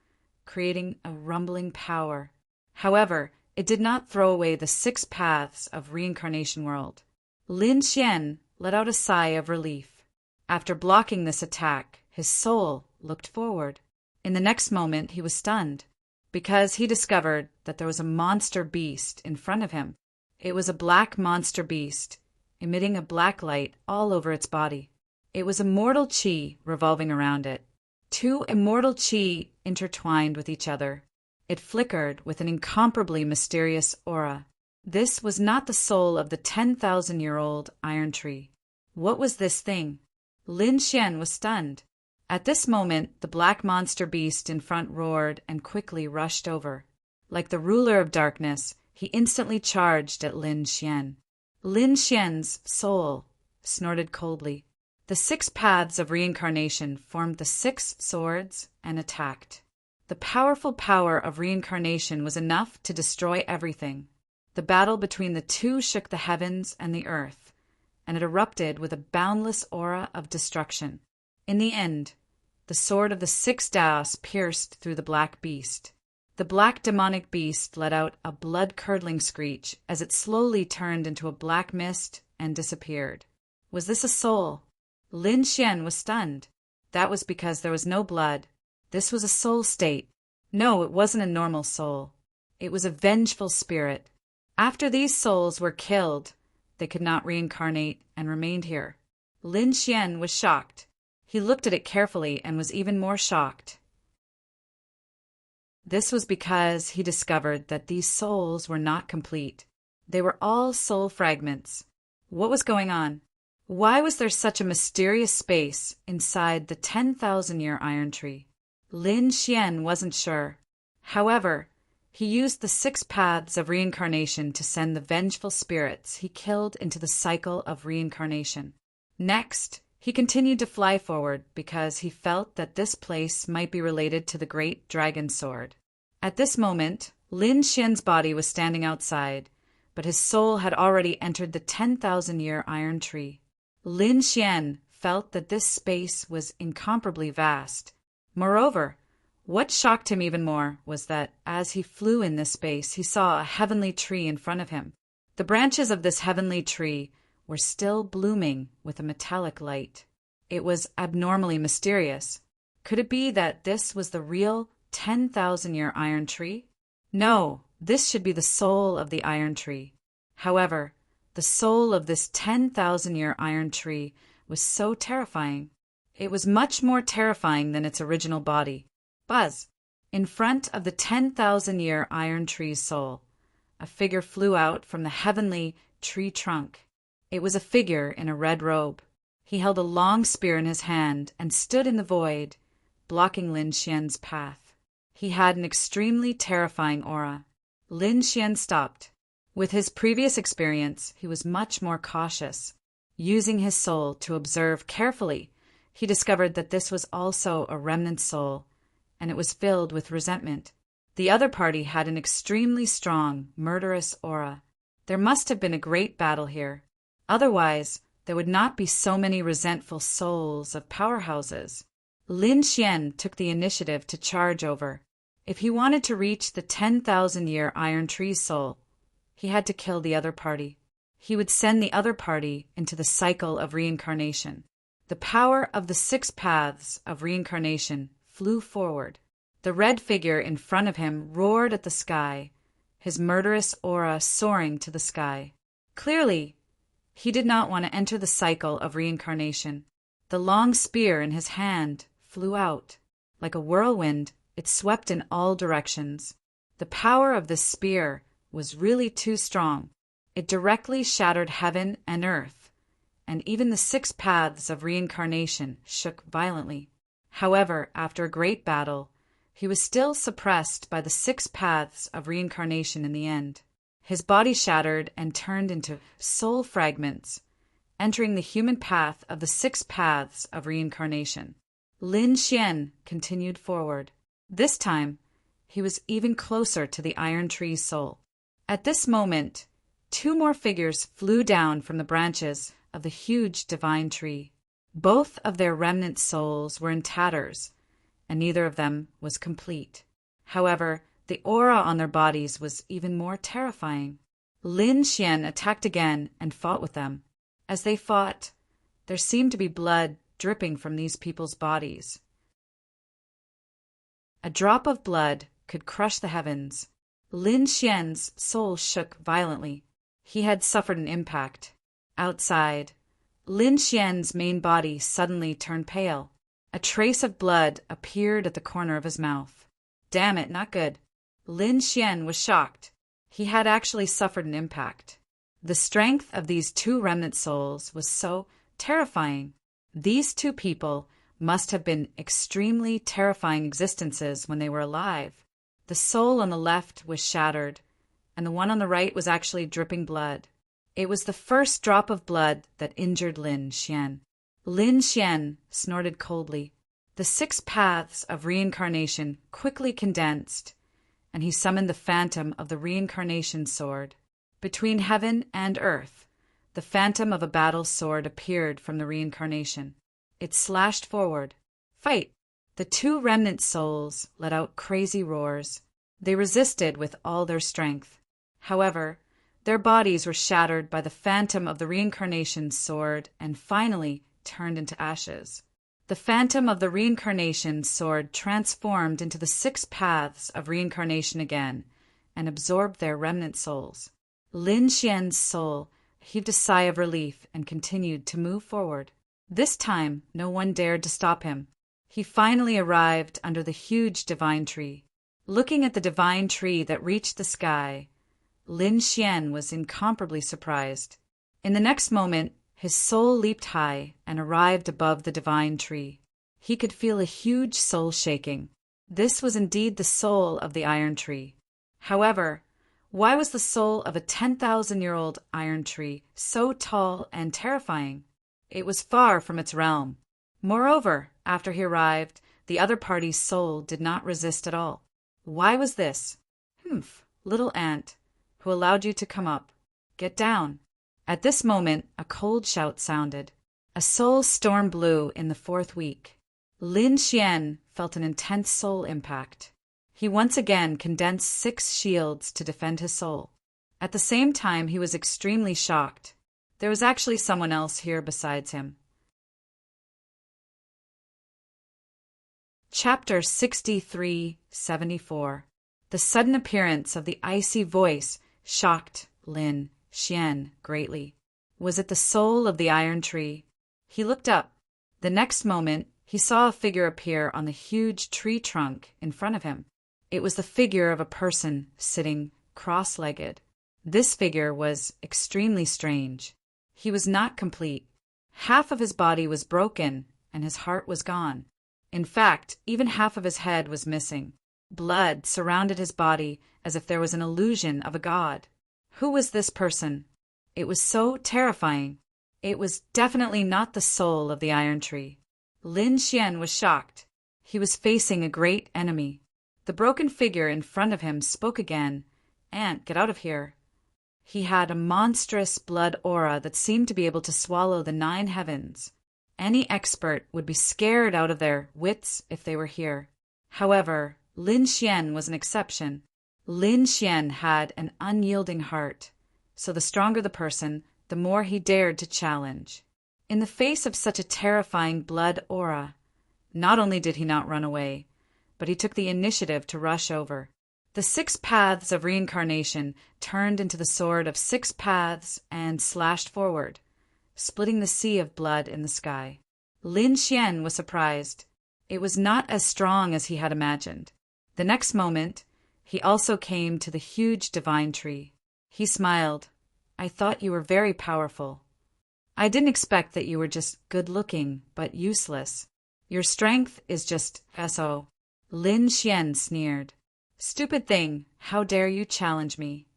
creating a rumbling power. However, it did not throw away the 6 paths of reincarnation world. Lin Xian let out a sigh of relief. After blocking this attack, his soul looked forward. In the next moment, he was stunned, because he discovered that there was a monster beast in front of him. It was a black monster beast, emitting a black light all over its body. It was immortal chi revolving around it. 2 immortal chi intertwined with each other. It flickered with an incomparably mysterious aura. This was not the soul of the 10,000-year-old iron tree. What was this thing? Lin Xian was stunned. At this moment, the black monster beast in front roared and quickly rushed over. Like the ruler of darkness, he instantly charged at Lin Xian. Lin Xian's soul snorted coldly. The 6 paths of reincarnation formed the 6 swords and attacked. The powerful power of reincarnation was enough to destroy everything. The battle between the two shook the heavens and the earth, and it erupted with a boundless aura of destruction. In the end, the sword of the six Daos pierced through the black beast. The black demonic beast let out a blood-curdling screech as it slowly turned into a black mist and disappeared. Was this a soul? Lin Xian was stunned. That was because there was no blood. This was a soul state. No, it wasn't a normal soul. It was a vengeful spirit. After these souls were killed, they could not reincarnate and remained here. Lin Xian was shocked. He looked at it carefully and was even more shocked. This was because he discovered that these souls were not complete. They were all soul fragments. What was going on? Why was there such a mysterious space inside the 10,000-year iron tree? Lin Xian wasn't sure. However, he used the 6 paths of reincarnation to send the vengeful spirits he killed into the cycle of reincarnation. Next, he continued to fly forward because he felt that this place might be related to the great dragon sword. At this moment, Lin Xian's body was standing outside, but his soul had already entered the 10,000-year iron tree. Lin Xian felt that this space was incomparably vast. Moreover, what shocked him even more was that as he flew in this space, he saw a heavenly tree in front of him. The branches of this heavenly tree were still blooming with a metallic light. It was abnormally mysterious. Could it be that this was the real 10,000-year iron tree? No, this should be the soul of the iron tree. However, the soul of this 10,000-year iron tree was so terrifying. It was much more terrifying than its original body. Buzz! In front of the 10,000-year iron tree's soul, a figure flew out from the heavenly tree trunk. It was a figure in a red robe. He held a long spear in his hand and stood in the void, blocking Lin Xian's path. He had an extremely terrifying aura. Lin Xian stopped. With his previous experience, he was much more cautious. Using his soul to observe carefully, he discovered that this was also a remnant soul, and it was filled with resentment. The other party had an extremely strong, murderous aura. There must have been a great battle here. Otherwise, there would not be so many resentful souls of powerhouses. Lin Xian took the initiative to charge over. If he wanted to reach the 10,000-year iron tree soul, he had to kill the other party. He would send the other party into the cycle of reincarnation. The power of the 6 paths of reincarnation flew forward. The red figure in front of him roared at the sky, his murderous aura soaring to the sky. Clearly, he did not want to enter the cycle of reincarnation. The long spear in his hand flew out. Like a whirlwind, it swept in all directions. The power of this spear was really too strong. It directly shattered heaven and earth, and even the 6 paths of reincarnation shook violently. However, after a great battle, he was still suppressed by the 6 paths of reincarnation in the end. His body shattered and turned into soul fragments, entering the human path of the 6 paths of reincarnation. Lin Xian continued forward. This time, he was even closer to the iron tree's soul. At this moment, 2 more figures flew down from the branches of the huge divine tree. Both of their remnant souls were in tatters, and neither of them was complete. However, the aura on their bodies was even more terrifying. Lin Xian attacked again and fought with them. As they fought, there seemed to be blood dripping from these people's bodies. A drop of blood could crush the heavens. Lin Xian's soul shook violently. He had suffered an impact. Outside, Lin Xian's main body suddenly turned pale. A trace of blood appeared at the corner of his mouth. Damn it, not good. Lin Xian was shocked. He had actually suffered an impact. The strength of these 2 remnant souls was so terrifying. These 2 people must have been extremely terrifying existences when they were alive. The soul on the left was shattered, and the one on the right was actually dripping blood. It was the first drop of blood that injured Lin Xian. Lin Xian snorted coldly. The 6 paths of reincarnation quickly condensed, and he summoned the phantom of the reincarnation sword. Between heaven and earth, the phantom of a battle sword appeared from the reincarnation. It slashed forward. Fight! The 2 remnant souls let out crazy roars. They resisted with all their strength. However, their bodies were shattered by the phantom of the reincarnation sword and finally turned into ashes. The phantom of the reincarnation sword transformed into the 6 paths of reincarnation again and absorbed their remnant souls. Lin Xian's soul heaved a sigh of relief and continued to move forward. This time, no one dared to stop him. He finally arrived under the huge divine tree. Looking at the divine tree that reached the sky, Lin Xian was incomparably surprised. In the next moment, his soul leaped high and arrived above the divine tree. He could feel a huge soul shaking. This was indeed the soul of the iron tree. However, why was the soul of a 10,000-year-old iron tree so tall and terrifying? It was far from its realm. Moreover, after he arrived, the other party's soul did not resist at all. Why was this? Humph, little ant, who allowed you to come up. Get down. At this moment, a cold shout sounded. A soul storm blew in the 4th week. Lin Xian felt an intense soul impact. He once again condensed 6 shields to defend his soul. At the same time, he was extremely shocked. There was actually someone else here besides him. Chapter 63-74. The sudden appearance of the icy voice shocked Lin Xian greatly. Was it the soul of the iron tree? He looked up. The next moment, he saw a figure appear on the huge tree trunk in front of him. It was the figure of a person sitting cross-legged. This figure was extremely strange. He was not complete. Half of his body was broken, and his heart was gone. In fact, even half of his head was missing. Blood surrounded his body as if there was an illusion of a god. Who was this person? It was so terrifying. It was definitely not the soul of the iron tree. Lin Xian was shocked. He was facing a great enemy. The broken figure in front of him spoke again. "Ant, get out of here." He had a monstrous blood aura that seemed to be able to swallow the 9 heavens. Any expert would be scared out of their wits if they were here. However, Lin Xian was an exception. Lin Xian had an unyielding heart, so the stronger the person, the more he dared to challenge. In the face of such a terrifying blood aura, not only did he not run away, but he took the initiative to rush over. The 6 paths of reincarnation turned into the sword of 6 paths and slashed forward, splitting the sea of blood in the sky. Lin Xian was surprised. It was not as strong as he had imagined. The next moment, he also came to the huge divine tree. He smiled. "I thought you were very powerful. I didn't expect that you were just good-looking, but useless. Your strength is just so." Lin Xian sneered. "Stupid thing, how dare you challenge me?"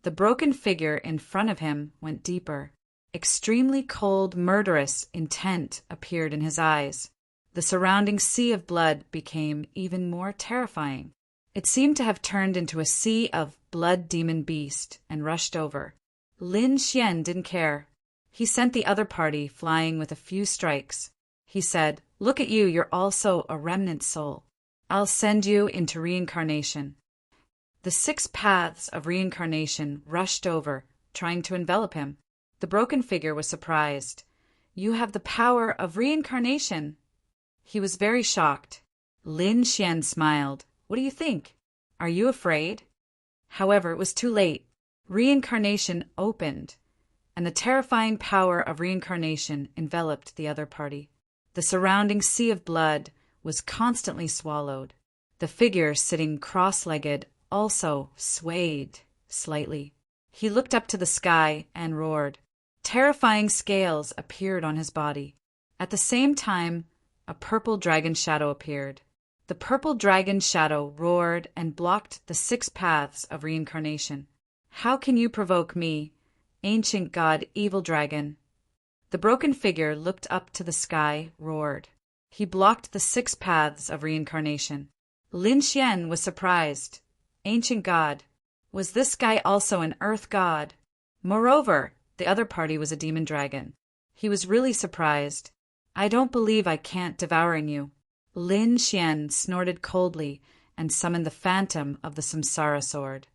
The broken figure in front of him went deeper. Extremely cold, murderous intent appeared in his eyes. The surrounding sea of blood became even more terrifying. It seemed to have turned into a sea of blood demon beast and rushed over. Lin Xian didn't care. He sent the other party flying with a few strikes. He said, "Look at you, you're also a remnant soul. I'll send you into reincarnation." The 6 paths of reincarnation rushed over, trying to envelop him. The broken figure was surprised. "You have the power of reincarnation." He was very shocked. Lin Xian smiled. "What do you think? Are you afraid?" However, it was too late. Reincarnation opened, and the terrifying power of reincarnation enveloped the other party. The surrounding sea of blood was constantly swallowed. The figure sitting cross-legged also swayed slightly. He looked up to the sky and roared. Terrifying scales appeared on his body. At the same time, a purple dragon shadow appeared. The purple dragon shadow roared and blocked the 6 paths of reincarnation. "How can you provoke me, ancient god evil dragon?" The broken figure looked up to the sky, roared. He blocked the 6 paths of reincarnation. Lin Xian was surprised. Ancient God. Was this guy also an earth god? Moreover, the other party was a demon dragon. He was really surprised. I don't believe I can't devouring you. Lin Xian snorted coldly and summoned the phantom of the Samsara sword.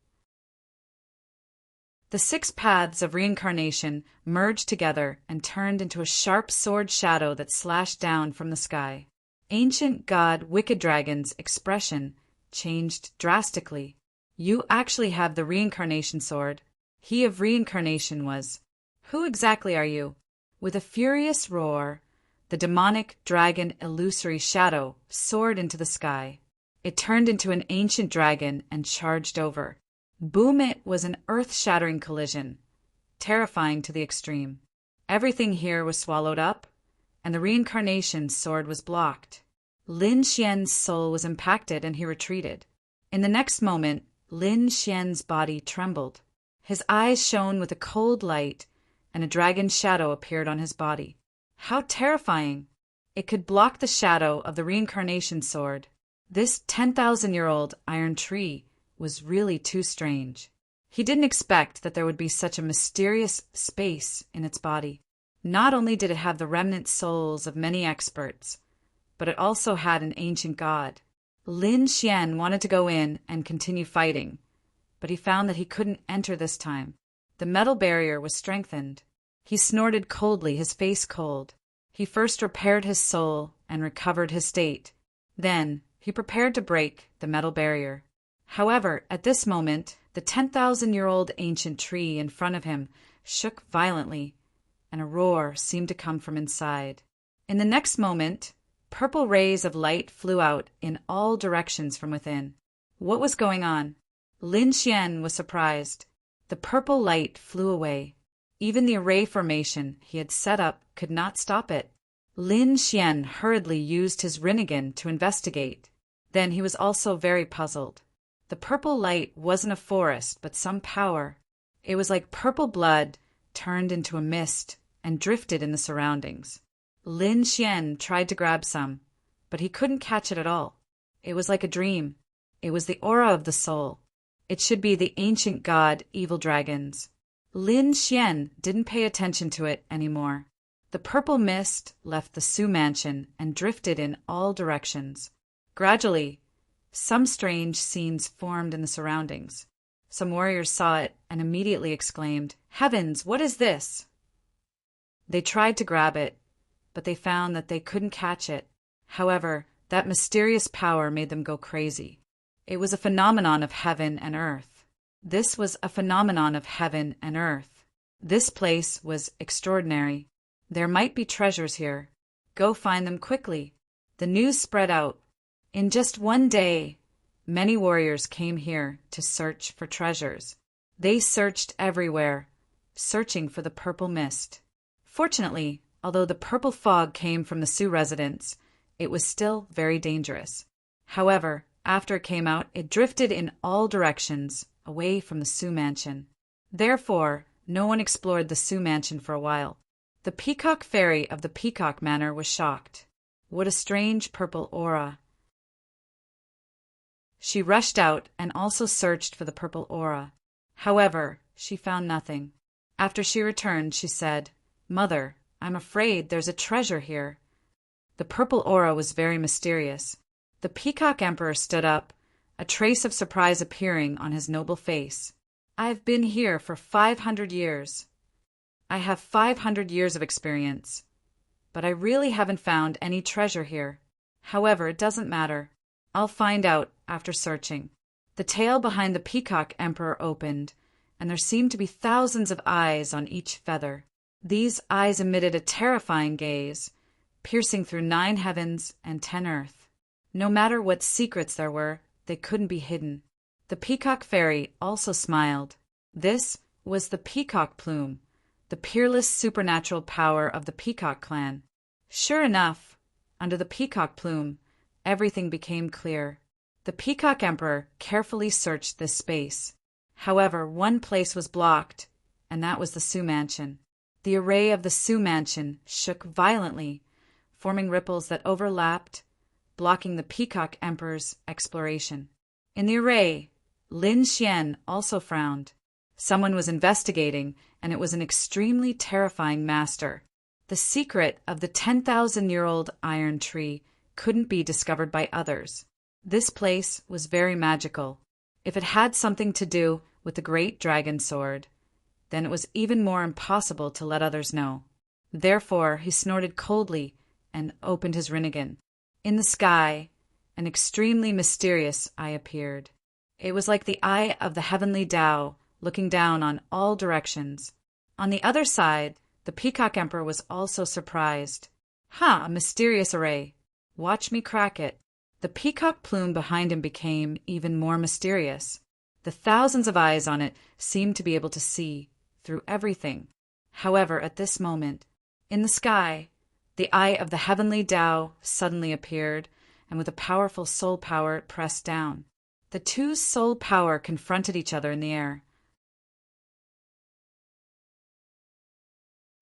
The 6 paths of reincarnation merged together and turned into a sharp sword shadow that slashed down from the sky. Ancient God Wicked Dragon's expression changed drastically. You actually have the reincarnation sword. He of reincarnation was. Who exactly are you? With a furious roar, the demonic dragon illusory shadow soared into the sky. It turned into an ancient dragon and charged over. Boom! It was an earth-shattering collision, terrifying to the extreme. Everything here was swallowed up, and the reincarnation sword was blocked. Lin Xian's soul was impacted and he retreated. In the next moment, Lin Xian's body trembled. His eyes shone with a cold light, and a dragon's shadow appeared on his body. How terrifying! It could block the shadow of the reincarnation sword. This 10,000-year-old iron tree was really too strange. He didn't expect that there would be such a mysterious space in its body. Not only did it have the remnant souls of many experts, but it also had an ancient god. Lin Xian wanted to go in and continue fighting, but he found that he couldn't enter this time. The metal barrier was strengthened. He snorted coldly, his face cold. He first repaired his soul and recovered his state. Then he prepared to break the metal barrier. However, at this moment, the 10,000-year-old ancient tree in front of him shook violently, and a roar seemed to come from inside. In the next moment, purple rays of light flew out in all directions from within. What was going on? Lin Xian was surprised. The purple light flew away. Even the array formation he had set up could not stop it. Lin Xian hurriedly used his Rinnegan to investigate. Then he was also very puzzled. The purple light wasn't a forest, but some power. It was like purple blood turned into a mist and drifted in the surroundings. Lin Xian tried to grab some, but he couldn't catch it at all. It was like a dream. It was the aura of the soul. It should be the ancient god evil dragons. Lin Xian didn't pay attention to it anymore. The purple mist left the Su mansion and drifted in all directions. Gradually, some strange scenes formed in the surroundings. Some warriors saw it and immediately exclaimed, "Heavens, what is this?" They tried to grab it, but they found that they couldn't catch it. However, that mysterious power made them go crazy. It was a phenomenon of heaven and earth. This was a phenomenon of heaven and earth. This place was extraordinary. There might be treasures here. Go find them quickly. The news spread out. In just one day, many warriors came here to search for treasures. They searched everywhere, searching for the purple mist. Fortunately, although the purple fog came from the Sioux residence, it was still very dangerous. However, after it came out, it drifted in all directions, away from the Sioux mansion. Therefore, no one explored the Sioux mansion for a while. The peacock fairy of the Peacock Manor was shocked. What a strange purple aura! She rushed out and also searched for the purple aura. However, she found nothing. After she returned, she said, "Mother, I'm afraid there's a treasure here." The purple aura was very mysterious. The Peacock Emperor stood up, a trace of surprise appearing on his noble face. "I've been here for 500 years. I have 500 years of experience, but I really haven't found any treasure here. However, it doesn't matter. I'll find out after searching." The tail behind the Peacock Emperor opened, and there seemed to be thousands of eyes on each feather. These eyes emitted a terrifying gaze, piercing through 9 heavens and 10 earth. No matter what secrets there were, they couldn't be hidden. The Peacock Fairy also smiled. This was the Peacock Plume, the peerless supernatural power of the Peacock clan. Sure enough, under the Peacock Plume, everything became clear. The Peacock Emperor carefully searched this space. However, one place was blocked, and that was the Sioux mansion. The array of the Sioux mansion shook violently. forming ripples that overlapped, blocking the Peacock Emperor's exploration. In the array, Lin Xian also frowned. Someone was investigating, and it was an extremely terrifying master. The secret of the 10,000-year-old iron tree couldn't be discovered by others. This place was very magical. If it had something to do with the great dragon sword, then it was even more impossible to let others know. Therefore, he snorted coldly and opened his rinnegan. In the sky, an extremely mysterious eye appeared. It was like the eye of the heavenly Tao, looking down on all directions. On the other side, the Peacock Emperor was also surprised. A mysterious array. Watch me crack it. The peacock plume behind him became even more mysterious. The thousands of eyes on it seemed to be able to see through everything. However, at this moment, in the sky, the eye of the heavenly Tao suddenly appeared, and with a powerful soul power it pressed down. The two soul power confronted each other in the air.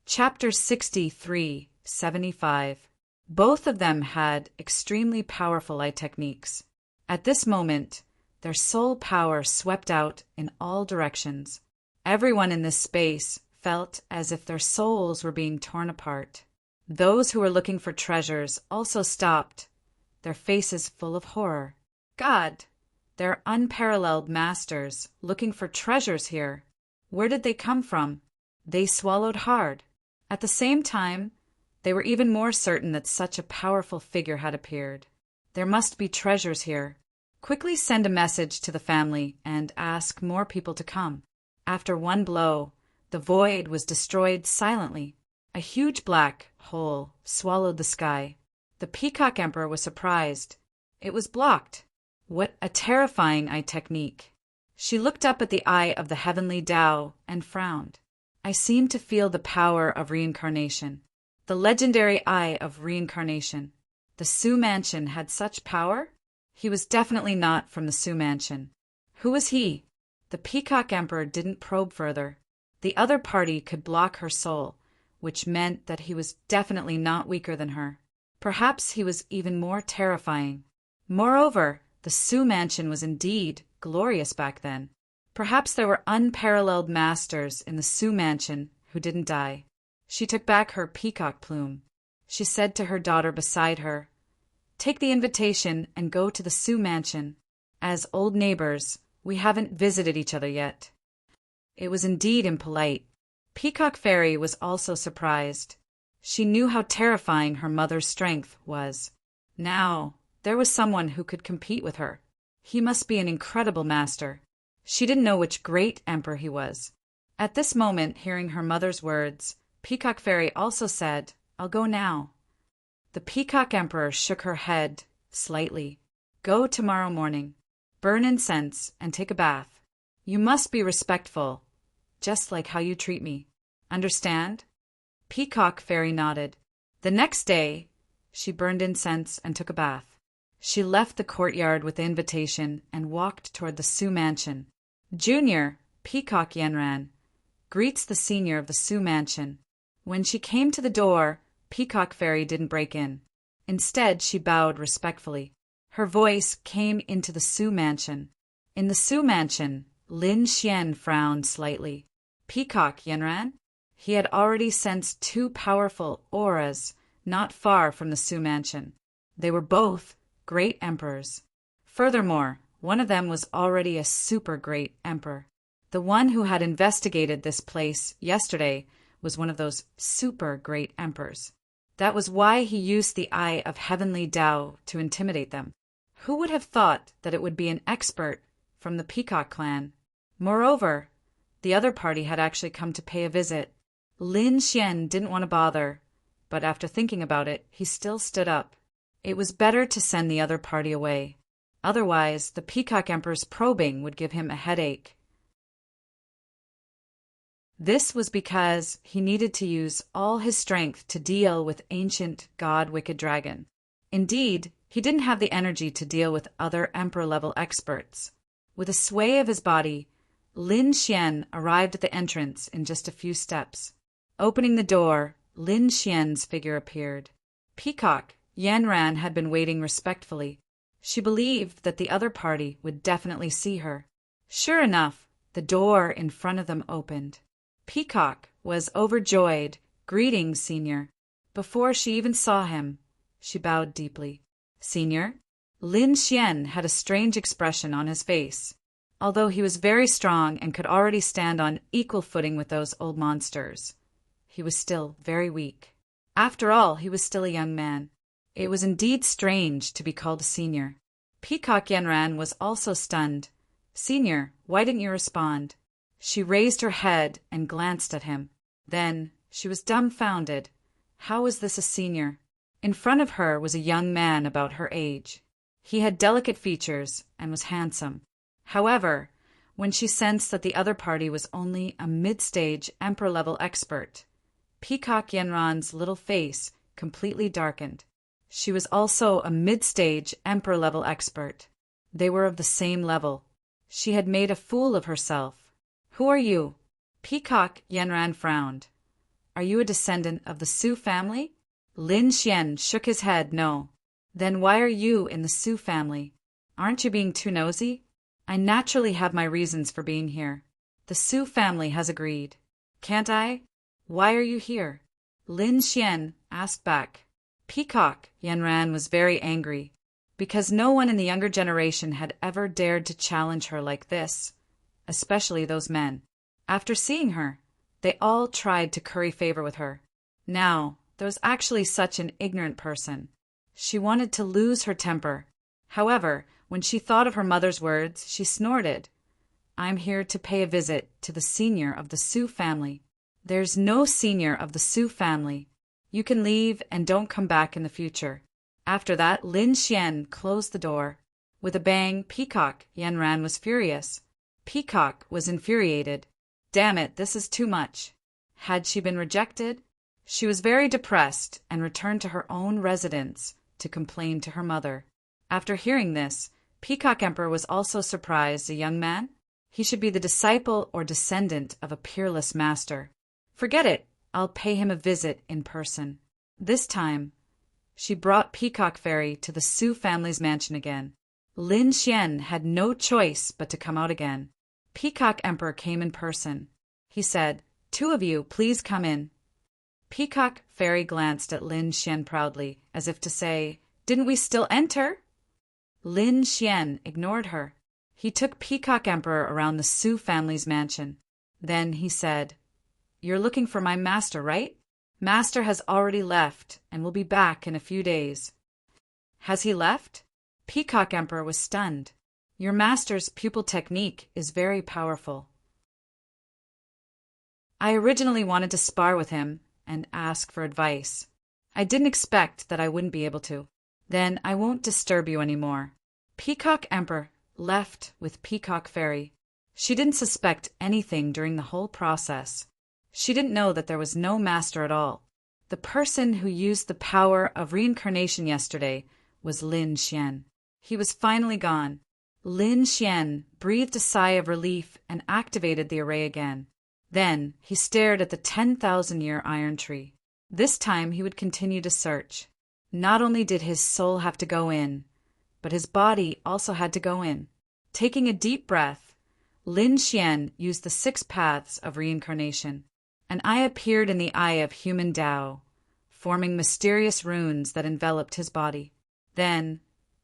Chapter 63, 75. Both of them had extremely powerful eye techniques. At this moment, their soul power swept out in all directions. Everyone in this space felt as if their souls were being torn apart. Those who were looking for treasures also stopped, their faces full of horror. God! They're unparalleled masters, looking for treasures here. Where did they come from? They swallowed hard. At the same time, they were even more certain that such a powerful figure had appeared. There must be treasures here. Quickly send a message to the family and ask more people to come. After one blow, the void was destroyed silently. A huge black hole swallowed the sky. The Peacock Emperor was surprised. It was blocked. What a terrifying eye technique. She looked up at the eye of the heavenly Tao and frowned. I seem to feel the power of reincarnation. The legendary eye of reincarnation. The Su Mansion had such power? He was definitely not from the Su Mansion. Who was he? The Peacock Emperor didn't probe further. The other party could block her soul, which meant that he was definitely not weaker than her. Perhaps he was even more terrifying. Moreover, the Su Mansion was indeed glorious back then. Perhaps there were unparalleled masters in the Su Mansion who didn't die. She took back her peacock plume. She said to her daughter beside her, "Take the invitation and go to the Su Mansion. As old neighbors, we haven't visited each other yet." It was indeed impolite. Peacock Fairy was also surprised. She knew how terrifying her mother's strength was. Now, there was someone who could compete with her. He must be an incredible master. She didn't know which great emperor he was. At this moment, hearing her mother's words, Peacock Fairy also said, "I'll go now." The Peacock Emperor shook her head slightly. "Go tomorrow morning. Burn incense and take a bath. You must be respectful, just like how you treat me. Understand?" Peacock Fairy nodded. The next day, she burned incense and took a bath. She left the courtyard with the invitation and walked toward the Su Mansion. Junior, Peacock Yenran, greets the senior of the Su Mansion. When she came to the door, Peacock Fairy didn't break in. Instead, she bowed respectfully. Her voice came into the Su Mansion. In the Su Mansion, Lin Xian frowned slightly. Peacock Yenran? He had already sensed two powerful auras not far from the Su Mansion. They were both great emperors. Furthermore, one of them was already a super great emperor. The one who had investigated this place yesterday was one of those super great emperors. That was why he used the eye of heavenly Tao to intimidate them. Who would have thought that it would be an expert from the Peacock clan? Moreover, the other party had actually come to pay a visit. Lin Xian didn't want to bother, but after thinking about it, he still stood up. It was better to send the other party away. Otherwise, the Peacock Emperor's probing would give him a headache. This was because he needed to use all his strength to deal with ancient god Wicked Dragon. Indeed, he didn't have the energy to deal with other emperor-level experts. With a sway of his body, Lin Xian arrived at the entrance in just a few steps. Opening the door, Lin Xian's figure appeared. Peacock Yanran had been waiting respectfully. She believed that the other party would definitely see her. Sure enough, the door in front of them opened. Peacock was overjoyed. "Greetings, Senior." Before she even saw him, she bowed deeply. "Senior?" Lin Xian had a strange expression on his face. Although he was very strong and could already stand on equal footing with those old monsters, he was still very weak. After all, he was still a young man. It was indeed strange to be called a senior. Peacock Yanran was also stunned. "Senior, why didn't you respond?" She raised her head and glanced at him. Then she was dumbfounded. How was this a senior? In front of her was a young man about her age. He had delicate features and was handsome. However, when she sensed that the other party was only a mid-stage emperor-level expert, Peacock Yanran's little face completely darkened. She was also a mid-stage emperor-level expert. They were of the same level. She had made a fool of herself. "Who are you?" Peacock Yanran frowned. "Are you a descendant of the Su family?" Lin Xian shook his head no. "Then why are you in the Su family? Aren't you being too nosy?" "I naturally have my reasons for being here. The Su family has agreed." "Can't I? Why are you here?" Lin Xian asked back. Peacock Yanran was very angry, because no one in the younger generation had ever dared to challenge her like this, especially those men. After seeing her, they all tried to curry favor with her. Now, there was actually such an ignorant person. She wanted to lose her temper. However, when she thought of her mother's words, she snorted. "I'm here to pay a visit to the senior of the Su family." "There's no senior of the Su family. You can leave and don't come back in the future." After that, Lin Xian closed the door. With a bang, Peacock Yanran was furious. Peacock was infuriated. Damn it, this is too much. Had she been rejected? She was very depressed and returned to her own residence to complain to her mother. After hearing this, Peacock Emperor was also surprised. A young man? He should be the disciple or descendant of a peerless master. Forget it. I'll pay him a visit in person. This time, she brought Peacock Fairy to the Su family's mansion again. Lin Xian had no choice but to come out again. Peacock Emperor came in person. He said, "Two of you, please come in." Peacock Fairy glanced at Lin Xian proudly, as if to say, "Didn't we still enter?" Lin Xian ignored her. He took Peacock Emperor around the Su family's mansion. Then he said, "You're looking for my master, right? Master has already left and will be back in a few days." "Has he left?" Peacock Emperor was stunned. "Your master's pupil technique is very powerful." "I originally wanted to spar with him and ask for advice. I didn't expect that I wouldn't be able to. Then I won't disturb you anymore." Peacock Emperor left with Peacock Fairy. She didn't suspect anything during the whole process. She didn't know that there was no master at all. The person who used the power of reincarnation yesterday was Lin Xian. He was finally gone. Lin Xian breathed a sigh of relief and activated the array again. Then he stared at the 10,000-year iron tree. This time he would continue to search. Not only did his soul have to go in, but his body also had to go in. Taking a deep breath, Lin Xian used the 6 paths of reincarnation. An eye appeared in the eye of human Tao, forming mysterious runes that enveloped his body. Then,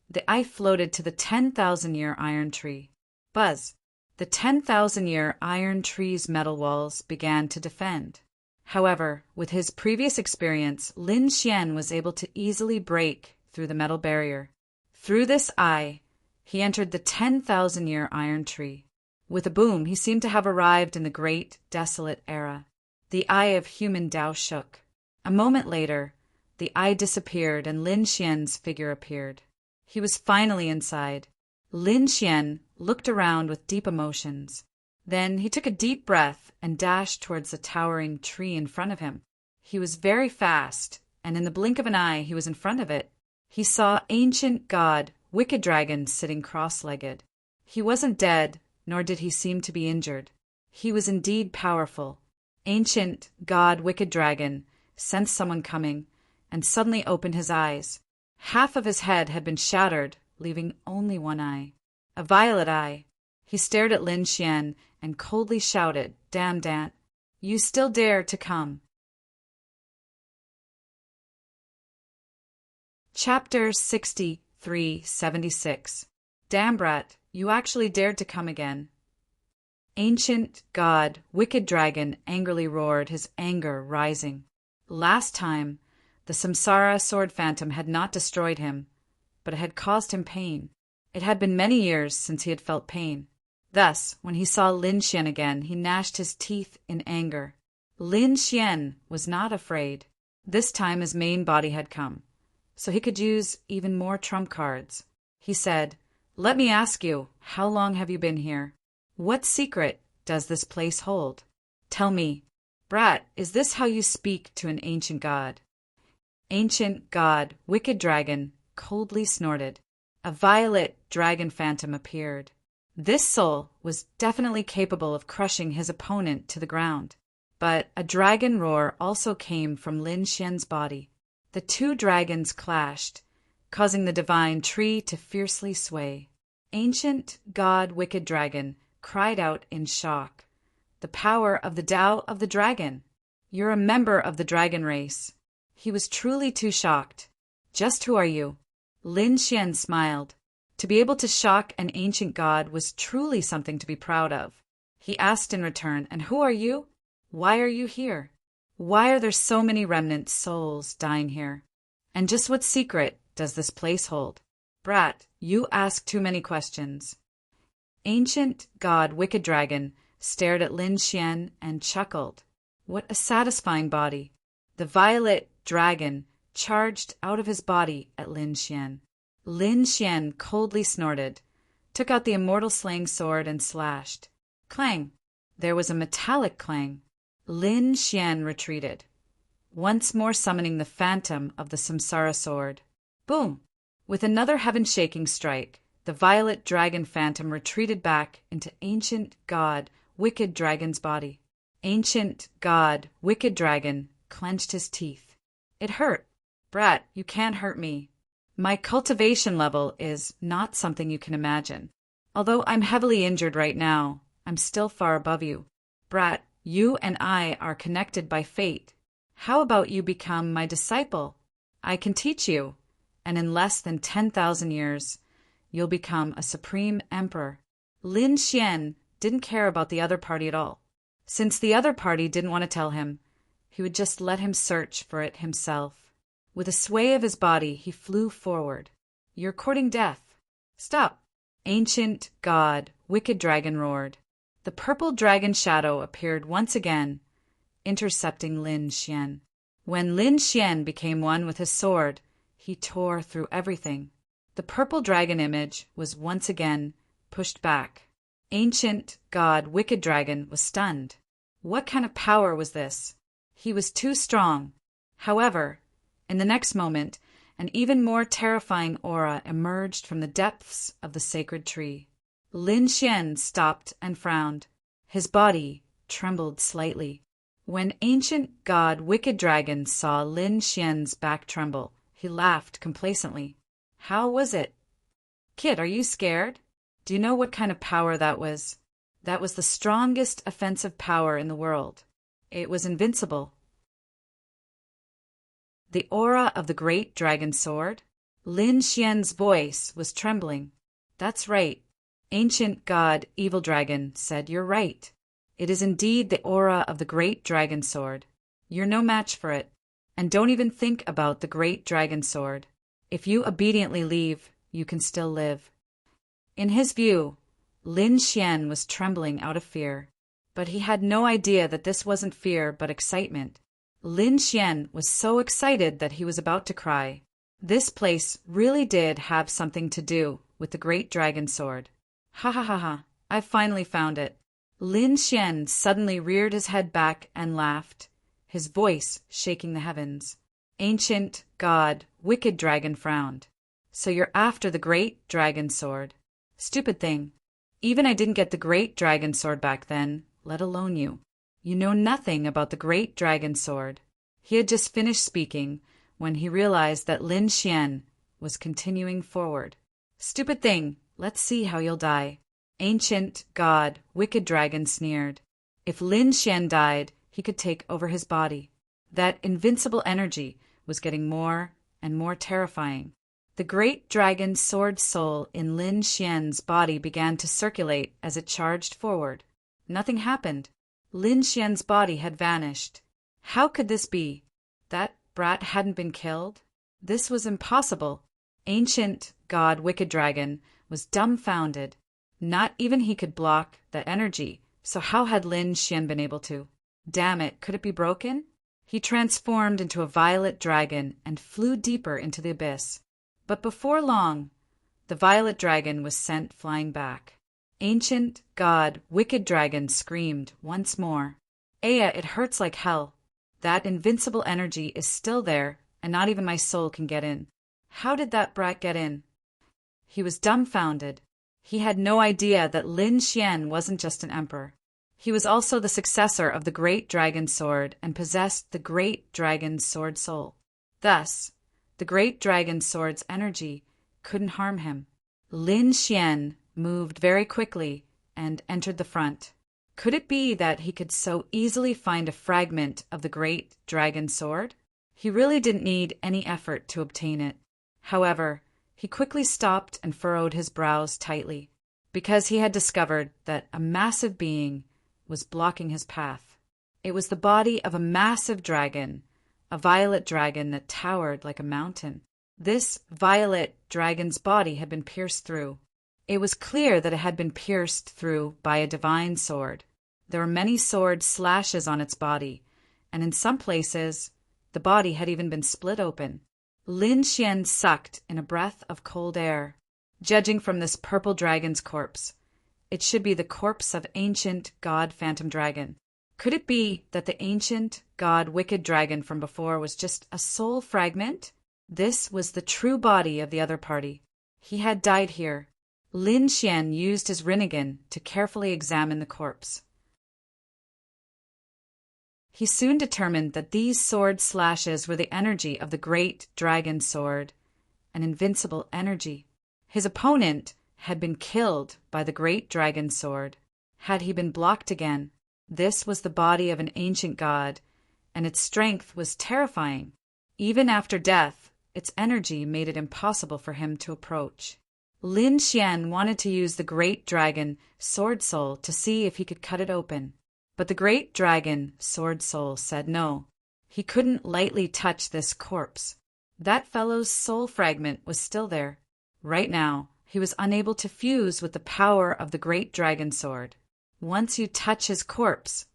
the eye floated to the 10,000-year iron tree. Buzz! The 10,000-year iron tree's metal walls began to defend. However, with his previous experience, Lin Xian was able to easily break through the metal barrier. Through this eye, he entered the 10,000-year iron tree. With a boom, he seemed to have arrived in the great, desolate era. The eye of human Tao shook. A moment later, the eye disappeared and Lin Xian's figure appeared. He was finally inside. Lin Xian looked around with deep emotions. Then he took a deep breath and dashed towards the towering tree in front of him. He was very fast, and in the blink of an eye he was in front of it. He saw ancient god Wicked Dragon sitting cross-legged. He wasn't dead, nor did he seem to be injured. He was indeed powerful. Ancient god Wicked Dragon sensed someone coming and suddenly opened his eyes. Half of his head had been shattered, leaving only one eye. A violet eye. He stared at Lin Xian and coldly shouted, "Damn Dant, you still dare to come." Chapter 63-76. Damn brat, you actually dared to come again. Ancient god, wicked dragon, angrily roared, his anger rising. Last time, the Samsara sword phantom had not destroyed him, but it had caused him pain. It had been many years since he had felt pain. Thus, when he saw Lin Xian again, he gnashed his teeth in anger. Lin Xian was not afraid. This time his main body had come, so he could use even more trump cards. He said, "Let me ask you, how long have you been here? What secret does this place hold? Tell me, brat, is this how you speak to an ancient god?" Ancient god, wicked dragon, coldly snorted. A violet dragon phantom appeared. This soul was definitely capable of crushing his opponent to the ground. But a dragon roar also came from Lin Xian's body. The two dragons clashed, causing the divine tree to fiercely sway. Ancient god, wicked dragon, cried out in shock. "The power of the Tao of the dragon! You're a member of the dragon race." He was truly too shocked. "Just who are you?" Lin Xian smiled. To be able to shock an ancient god was truly something to be proud of. He asked in return, "And who are you? Why are you here? Why are there so many remnant souls dying here? And just what secret does this place hold?" "Brat, you ask too many questions." Ancient god, wicked dragon, stared at Lin Xian and chuckled. What a satisfying body. The violet dragon charged out of his body at Lin Xian. Lin Xian coldly snorted, took out the immortal slaying sword and slashed. Clang! There was a metallic clang. Lin Xian retreated, once more summoning the phantom of the Samsara sword. Boom! With another heaven-shaking strike, the violet dragon phantom retreated back into ancient god, wicked dragon's body. Ancient god, wicked dragon, clenched his teeth. "It hurt. Brat, you can't hurt me. My cultivation level is not something you can imagine. Although I'm heavily injured right now, I'm still far above you. Brat, you and I are connected by fate. How about you become my disciple? I can teach you, and in less than 10,000 years, you'll become a supreme emperor." Lin Xian didn't care about the other party at all. Since the other party didn't want to tell him, he would just let him search for it himself. With a sway of his body, he flew forward. "You're courting death. Stop!" Ancient god, wicked dragon roared. The purple dragon shadow appeared once again, intercepting Lin Xian. When Lin Xian became one with his sword, he tore through everything. The purple dragon image was once again pushed back. Ancient god, wicked dragon was stunned. What kind of power was this? He was too strong. However, in the next moment, an even more terrifying aura emerged from the depths of the sacred tree. Lin Xian stopped and frowned. His body trembled slightly. When ancient god, wicked dragon saw Lin Xian's back tremble, he laughed complacently. "How was it? Kid, are you scared? Do you know what kind of power that was? That was the strongest offensive power in the world. It was invincible." The aura of the great dragon sword? Lin Xian's voice was trembling. "That's right. Ancient god, evil dragon, said you're right. It is indeed the aura of the great dragon sword. You're no match for it. And don't even think about the great dragon sword. If you obediently leave, you can still live." In his view, Lin Xian was trembling out of fear. But he had no idea that this wasn't fear but excitement. Lin Xian was so excited that he was about to cry. This place really did have something to do with the great dragon sword. "Ha ha ha ha, I finally found it." Lin Xian suddenly reared his head back and laughed, his voice shaking the heavens. Ancient god, wicked dragon frowned. "So you're after the great dragon sword. Stupid thing. Even I didn't get the great dragon sword back then, let alone you. You know nothing about the great dragon sword." He had just finished speaking when he realized that Lin Xian was continuing forward. "Stupid thing, let's see how you'll die." Ancient God, wicked dragon sneered. If Lin Xian died, he could take over his body. That invincible energy was getting more and more terrifying. The great dragon sword soul in Lin Xian's body began to circulate as it charged forward. Nothing happened. Lin Xian's body had vanished. How could this be? That brat hadn't been killed? This was impossible. Ancient God Wicked Dragon was dumbfounded. Not even he could block that energy, so how had Lin Xian been able to? Damn it, could it be broken? He transformed into a violet dragon and flew deeper into the abyss. But before long, the violet dragon was sent flying back. Ancient God Wicked Dragon screamed once more. "Aya, it hurts like hell. That invincible energy is still there, and not even my soul can get in. How did that brat get in?" He was dumbfounded. He had no idea that Lin Xian wasn't just an emperor. He was also the successor of the Great Dragon Sword and possessed the Great Dragon Sword Soul. Thus, the Great Dragon Sword's energy couldn't harm him. Lin Xian moved very quickly and entered the front. Could it be that he could so easily find a fragment of the Great Dragon Sword? He really didn't need any effort to obtain it. However, he quickly stopped and furrowed his brows tightly, because he had discovered that a massive being was blocking his path. It was the body of a massive dragon, a violet dragon that towered like a mountain. This violet dragon's body had been pierced through. It was clear that it had been pierced through by a divine sword. There were many sword slashes on its body, and in some places, the body had even been split open. Lin Xian sucked in a breath of cold air. Judging from this purple dragon's corpse, it should be the corpse of ancient God Phantom Dragon. Could it be that the ancient God Wicked Dragon from before was just a soul fragment? This was the true body of the other party. He had died here. Lin Xian used his Rinnegan to carefully examine the corpse. He soon determined that these sword slashes were the energy of the Great Dragon Sword, an invincible energy. His opponent had been killed by the Great Dragon Sword. Had he been blocked again? This was the body of an ancient god, and its strength was terrifying. Even after death, its energy made it impossible for him to approach. Lin Xian wanted to use the Great Dragon Sword Soul to see if he could cut it open. But the Great Dragon Sword Soul said no. He couldn't lightly touch this corpse. That fellow's soul fragment was still there. Right now, he was unable to fuse with the power of the Great Dragon Sword. Once you touch his corpse,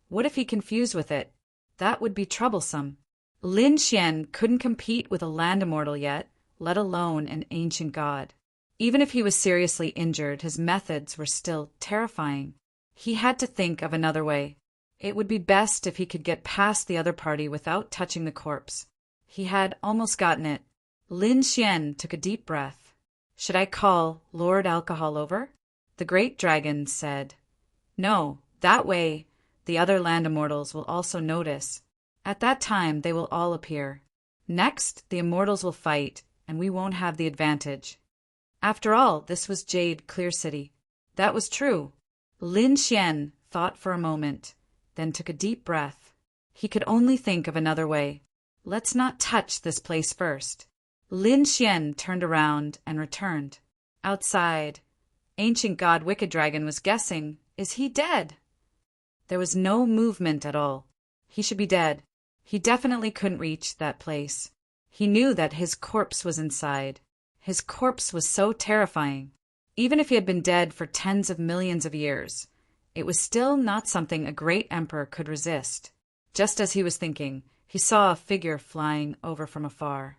what if he can fuse with it? That would be troublesome. Lin Xian couldn't compete with a land immortal yet, let alone an ancient god. Even if he was seriously injured, his methods were still terrifying. He had to think of another way. It would be best if he could get past the other party without touching the corpse. He had almost gotten it. Lin Xian took a deep breath. "Should I call Lord Alcohol over?" The Great Dragon said. "No, that way the other land immortals will also notice. At that time they will all appear. Next, the immortals will fight, and we won't have the advantage." After all, this was Jade Clear City. That was true. Lin Xian thought for a moment, then took a deep breath. He could only think of another way. Let's not touch this place first. Lin Xian turned around and returned. Outside, ancient god Wicked Dragon was guessing, is he dead? There was no movement at all. He should be dead. He definitely couldn't reach that place. He knew that his corpse was inside. His corpse was so terrifying. Even if he had been dead for tens of millions of years, it was still not something a great emperor could resist. Just as he was thinking, he saw a figure flying over from afar.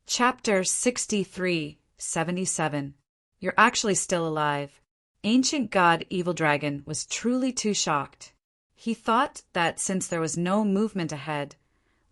Chapter 63-77. You're actually still alive. Ancient god Evil Dragon was truly too shocked. He thought that since there was no movement ahead,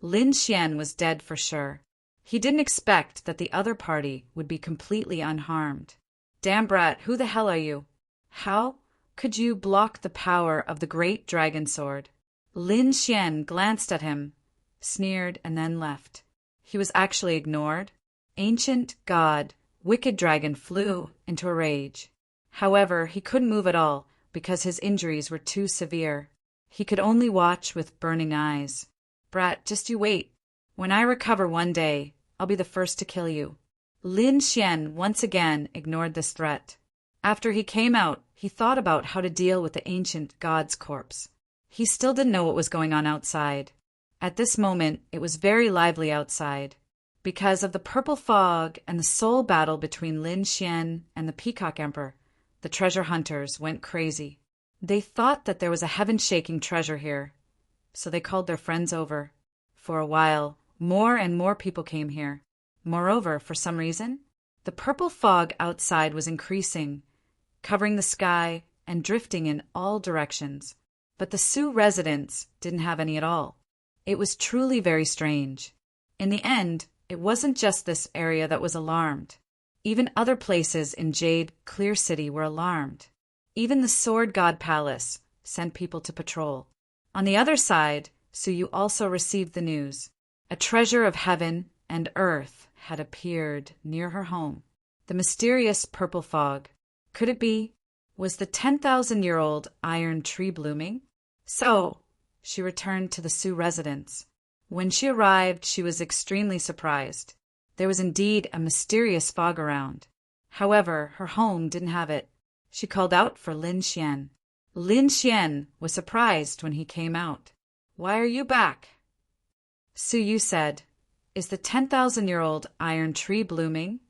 Lin Xian was dead for sure. He didn't expect that the other party would be completely unharmed. "Damn brat, who the hell are you? How could you block the power of the Great Dragon Sword?" Lin Xian glanced at him, sneered, and then left. He was actually ignored. Ancient God, Wicked Dragon flew into a rage. However, he couldn't move at all because his injuries were too severe. He could only watch with burning eyes. Brat, just you wait. When I recover one day, I'll be the first to kill you. Lin Xian once again ignored this threat. After he came out, he thought about how to deal with the ancient god's corpse. He still didn't know what was going on outside. At this moment, it was very lively outside. Because of the purple fog and the soul battle between Lin Xian and the Peacock Emperor, the treasure hunters went crazy. They thought that there was a heaven-shaking treasure here, so they called their friends over. For a while, more and more people came here. Moreover, for some reason, the purple fog outside was increasing, covering the sky and drifting in all directions. But the Sioux residents didn't have any at all. It was truly very strange. In the end, it wasn't just this area that was alarmed. Even other places in Jade Clear City were alarmed. Even the Sword God Palace sent people to patrol. On the other side, Suyu also received the news. A treasure of heaven and earth had appeared near her home. The mysterious purple fog. Could it be? Was the 10,000-year-old iron tree blooming? So, she returned to the Sioux residence. When she arrived, she was extremely surprised. There was indeed a mysterious fog around. However, her home didn't have it. She called out for Lin Xian. Lin Xian was surprised when he came out. "Why are you back?" Suyu said, "Is the 10,000-year-old iron tree blooming?"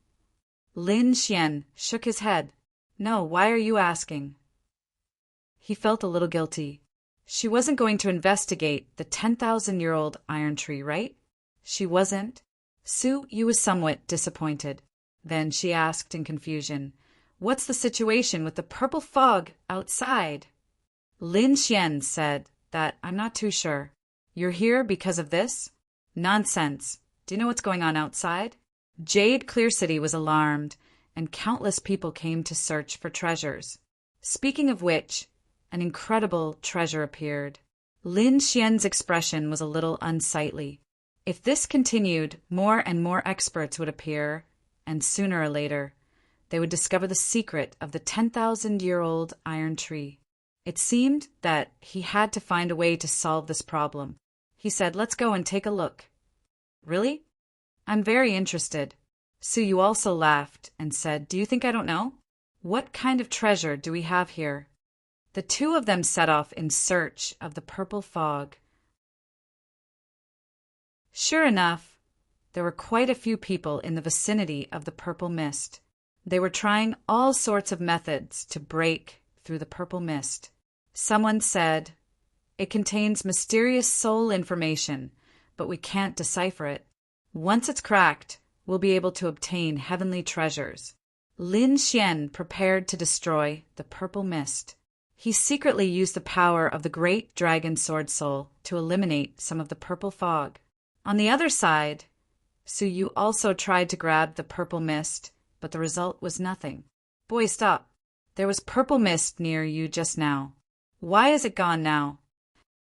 Lin Xian shook his head. "No, why are you asking?" He felt a little guilty. She wasn't going to investigate the 10,000-year-old iron tree, right? She wasn't. Suyu was somewhat disappointed. Then she asked in confusion, "What's the situation with the purple fog outside?" Lin Xian said that, "I'm not too sure. You're here because of this?" "Nonsense. Do you know what's going on outside?" Jade Clear City was alarmed, and countless people came to search for treasures. Speaking of which, an incredible treasure appeared. Lin Xian's expression was a little unsightly. If this continued, more and more experts would appear, and sooner or later, they would discover the secret of the 10,000-year-old iron tree. It seemed that he had to find a way to solve this problem. He said, "Let's go and take a look." "Really? I'm very interested." Suyu also laughed and said, "Do you think I don't know? What kind of treasure do we have here?" The two of them set off in search of the purple fog. Sure enough, there were quite a few people in the vicinity of the purple mist. They were trying all sorts of methods to break through the purple mist. Someone said, "It contains mysterious soul information, but we can't decipher it. Once it's cracked, we'll be able to obtain heavenly treasures." Lin Xian prepared to destroy the purple mist. He secretly used the power of the great dragon sword soul to eliminate some of the purple fog. On the other side, Suyu also tried to grab the purple mist, but the result was nothing. "Boy, stop. There was purple mist near you just now. Why is it gone now?"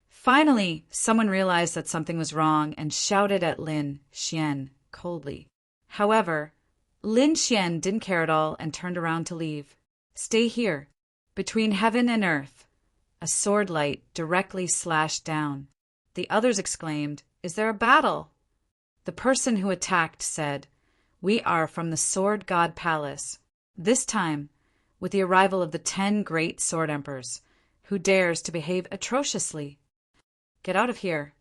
Finally, someone realized that something was wrong and shouted at Lin Xian coldly. However, Lin Xian didn't care at all and turned around to leave. "Stay here. Between heaven and earth." A sword light directly slashed down. The others exclaimed, "Is there a battle?" The person who attacked said, "We are from the Sword God Palace. This time, with the arrival of the 10 great sword emperors, who dares to behave atrociously. Get out of here."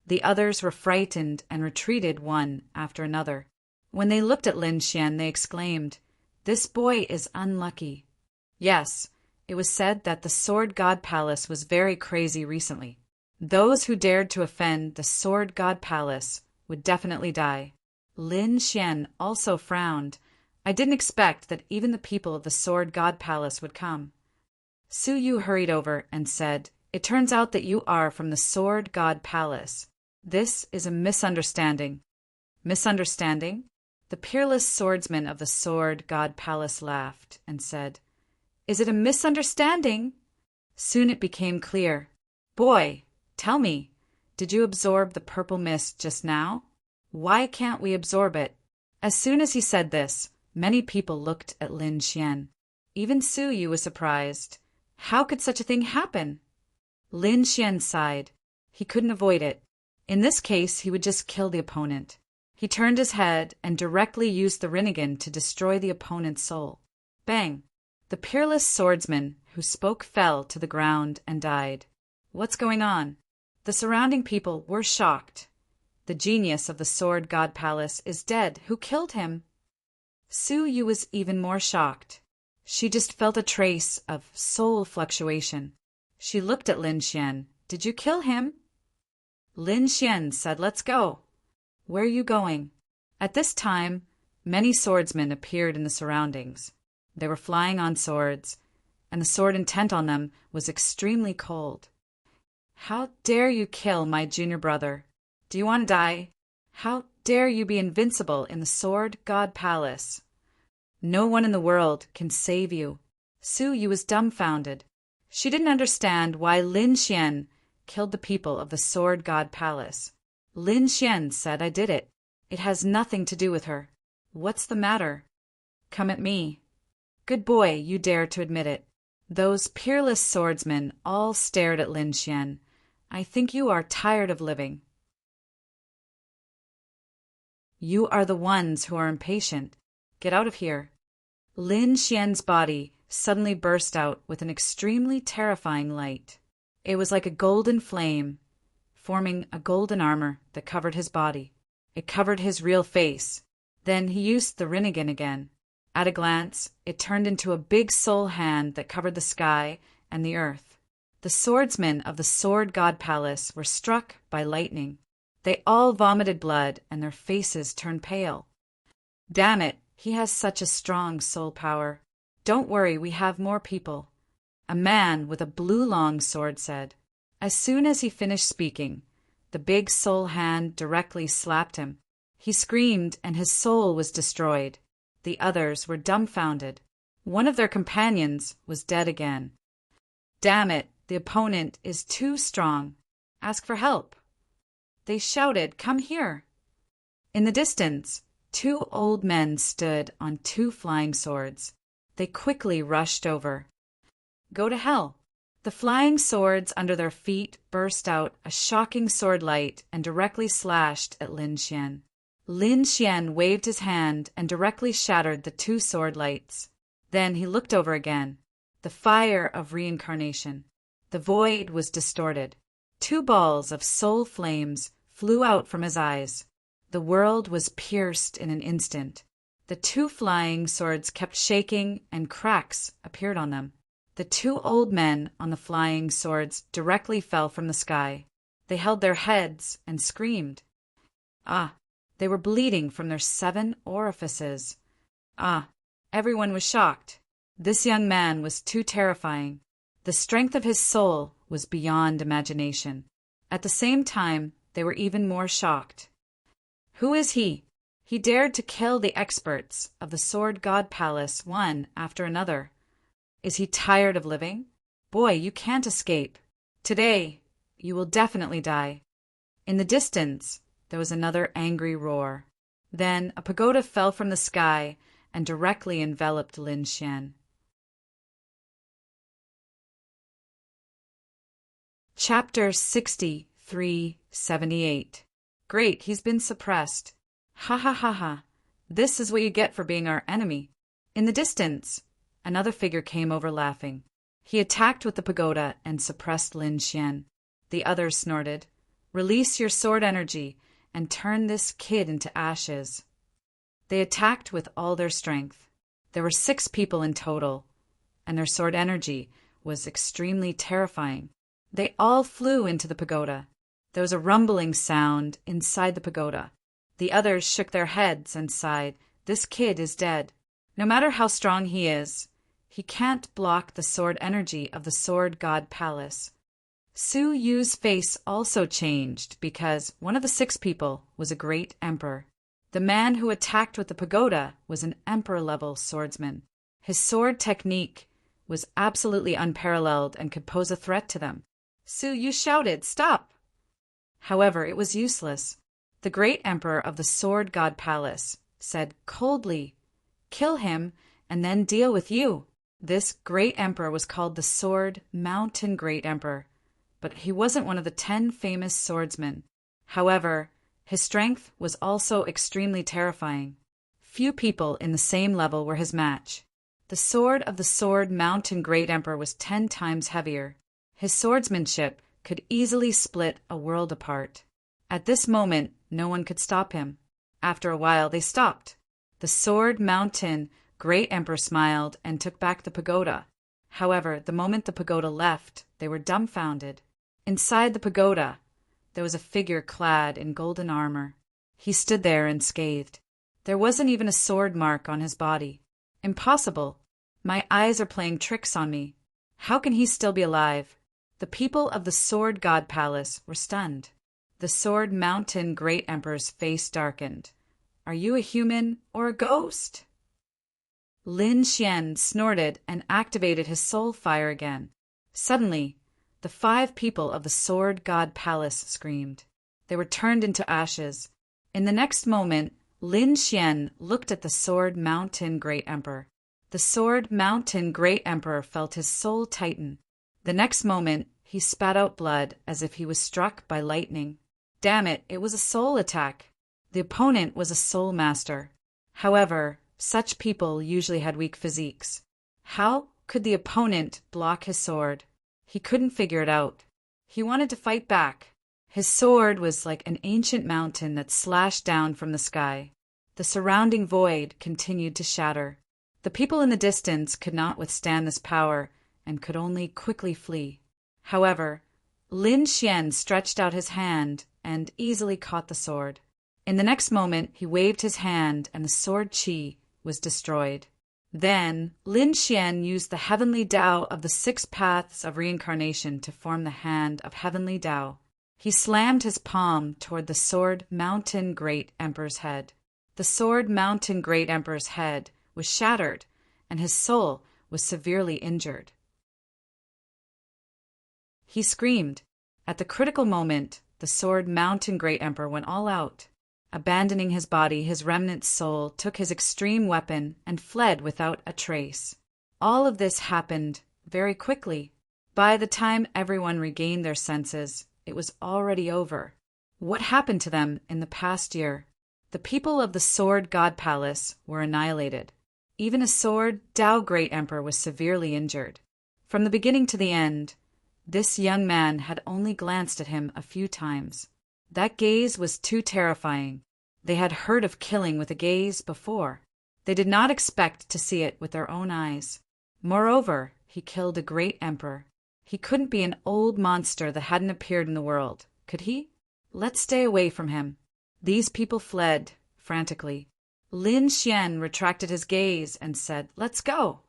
The others were frightened and retreated one after another. When they looked at Lin Xian, they exclaimed, "This boy is unlucky." Yes, it was said that the Sword God Palace was very crazy recently. Those who dared to offend the Sword God Palace would definitely die. Lin Xian also frowned. "I didn't expect that even the people of the Sword God Palace would come." Suyu hurried over and said, "It turns out that you are from the Sword God Palace. This is a misunderstanding." "Misunderstanding?" The peerless swordsman of the Sword God Palace laughed and said, "Is it a misunderstanding?" Soon it became clear. "Boy, Tell me, did you absorb the purple mist just now? Why can't we absorb it? As soon as he said this, many people looked at Lin Xian. Even Su Yu was surprised. How could such a thing happen? Lin Xian sighed. He couldn't avoid it. In this case, he would just kill the opponent. He turned his head and directly used the Rinnegan to destroy the opponent's soul. Bang! The peerless swordsman who spoke fell to the ground and died. What's going on? The surrounding people were shocked. The genius of the Sword God Palace is dead. Who killed him? Su Yu was even more shocked. She just felt a trace of soul fluctuation. She looked at Lin Xian. Did you kill him? Lin Xian said, let's go. Where are you going? At this time, many swordsmen appeared in the surroundings. They were flying on swords, and the sword intent on them was extremely cold. How dare you kill my junior brother? Do you want to die? How dare you be invincible in the Sword God Palace? No one in the world can save you. Su Yu was dumbfounded. She didn't understand why Lin Xian killed the people of the Sword God Palace. Lin Xian said, I did it. It has nothing to do with her. What's the matter? Come at me. Good boy, you dare to admit it. Those peerless swordsmen all stared at Lin Xian. I think you are tired of living. You are the ones who are impatient. Get out of here. Lin Xian's body suddenly burst out with an extremely terrifying light. It was like a golden flame, forming a golden armor that covered his body. It covered his real face. Then he used the Rinnegan again. At a glance, it turned into a big soul hand that covered the sky and the earth. The swordsmen of the Sword God Palace were struck by lightning. They all vomited blood and their faces turned pale. Damn it, he has such a strong soul power. Don't worry, we have more people. A man with a blue long sword said. As soon as he finished speaking, the big soul hand directly slapped him. He screamed and his soul was destroyed. The others were dumbfounded. One of their companions was dead again. Damn it, the opponent is too strong. Ask for help. They shouted, come here. In the distance, 2 old men stood on 2 flying swords. They quickly rushed over. Go to hell. The flying swords under their feet burst out a shocking sword light and directly slashed at Lin Xian. Lin Xian waved his hand and directly shattered the 2 sword lights. Then he looked over again. The fire of reincarnation. The void was distorted. 2 balls of soul flames flew out from his eyes. The world was pierced in an instant. The 2 flying swords kept shaking and cracks appeared on them. The 2 old men on the flying swords directly fell from the sky. They held their heads and screamed. Ah, they were bleeding from their 7 orifices. Ah, everyone was shocked. This young man was too terrifying. The strength of his soul was beyond imagination. At the same time, they were even more shocked. Who is he? He dared to kill the experts of the Sword God Palace one after another. Is he tired of living? Boy, you can't escape. Today, you will definitely die. In the distance, there was another angry roar. Then a pagoda fell from the sky and directly enveloped Lin Xian. Chapter 6378. Great, he's been suppressed. Ha ha ha ha. This is what you get for being our enemy. In the distance, another figure came over laughing. He attacked with the pagoda and suppressed Lin Xian. The others snorted. Release your sword energy and turn this kid into ashes. They attacked with all their strength. There were 6 people in total, and their sword energy was extremely terrifying. They all flew into the pagoda. There was a rumbling sound inside the pagoda. The others shook their heads and sighed, this kid is dead. No matter how strong he is, he can't block the sword energy of the Sword God Palace. Su Yu's face also changed because one of the 6 people was a great emperor. The man who attacked with the pagoda was an emperor-level swordsman. His sword technique was absolutely unparalleled and could pose a threat to them. Su Yu shouted, "Stop!" However, it was useless. The great emperor of the Sword God Palace said coldly, "Kill him, and then deal with you." This great emperor was called the Sword Mountain Great Emperor, but he wasn't one of the 10 famous swordsmen. However, his strength was also extremely terrifying. Few people in the same level were his match. The sword of the Sword Mountain Great Emperor was 10 times heavier. His swordsmanship could easily split a world apart. At this moment, no one could stop him. After a while, they stopped. The Sword Mountain Great Emperor smiled and took back the pagoda. However, the moment the pagoda left, they were dumbfounded. Inside the pagoda, there was a figure clad in golden armor. He stood there unscathed. There wasn't even a sword mark on his body. Impossible. My eyes are playing tricks on me. How can he still be alive? The people of the Sword God Palace were stunned. The Sword Mountain Great Emperor's face darkened. "Are you a human or a ghost?" Lin Xian snorted and activated his soul fire again. Suddenly, the 5 people of the Sword God Palace screamed. They were turned into ashes. In the next moment, Lin Xian looked at the Sword Mountain Great Emperor. The Sword Mountain Great Emperor felt his soul tighten. The next moment, he spat out blood as if he was struck by lightning. Damn it, it was a soul attack. The opponent was a soul master. However, such people usually had weak physiques. How could the opponent block his sword? He couldn't figure it out. He wanted to fight back. His sword was like an ancient mountain that slashed down from the sky. The surrounding void continued to shatter. The people in the distance could not withstand this power and could only quickly flee. However, Lin Xian stretched out his hand and easily caught the sword. In the next moment, he waved his hand and the sword qi was destroyed. Then, Lin Xian used the heavenly Tao of the 6 paths of reincarnation to form the hand of heavenly Tao. He slammed his palm toward the Sword Mountain Great Emperor's head. The Sword Mountain Great Emperor's head was shattered, and his soul was severely injured. He screamed. At the critical moment, the Sword Mountain Great Emperor went all out. Abandoning his body, his remnant soul took his extreme weapon and fled without a trace. All of this happened very quickly. By the time everyone regained their senses, it was already over. What happened to them in the past year? The people of the Sword God Palace were annihilated. Even a Sword Tao Great Emperor was severely injured. From the beginning to the end, this young man had only glanced at him a few times. That gaze was too terrifying. They had heard of killing with a gaze before. They did not expect to see it with their own eyes. Moreover, he killed a great emperor. He couldn't be an old monster that hadn't appeared in the world, could he? Let's stay away from him. These people fled, frantically. Lin Xian retracted his gaze and said, "Let's go."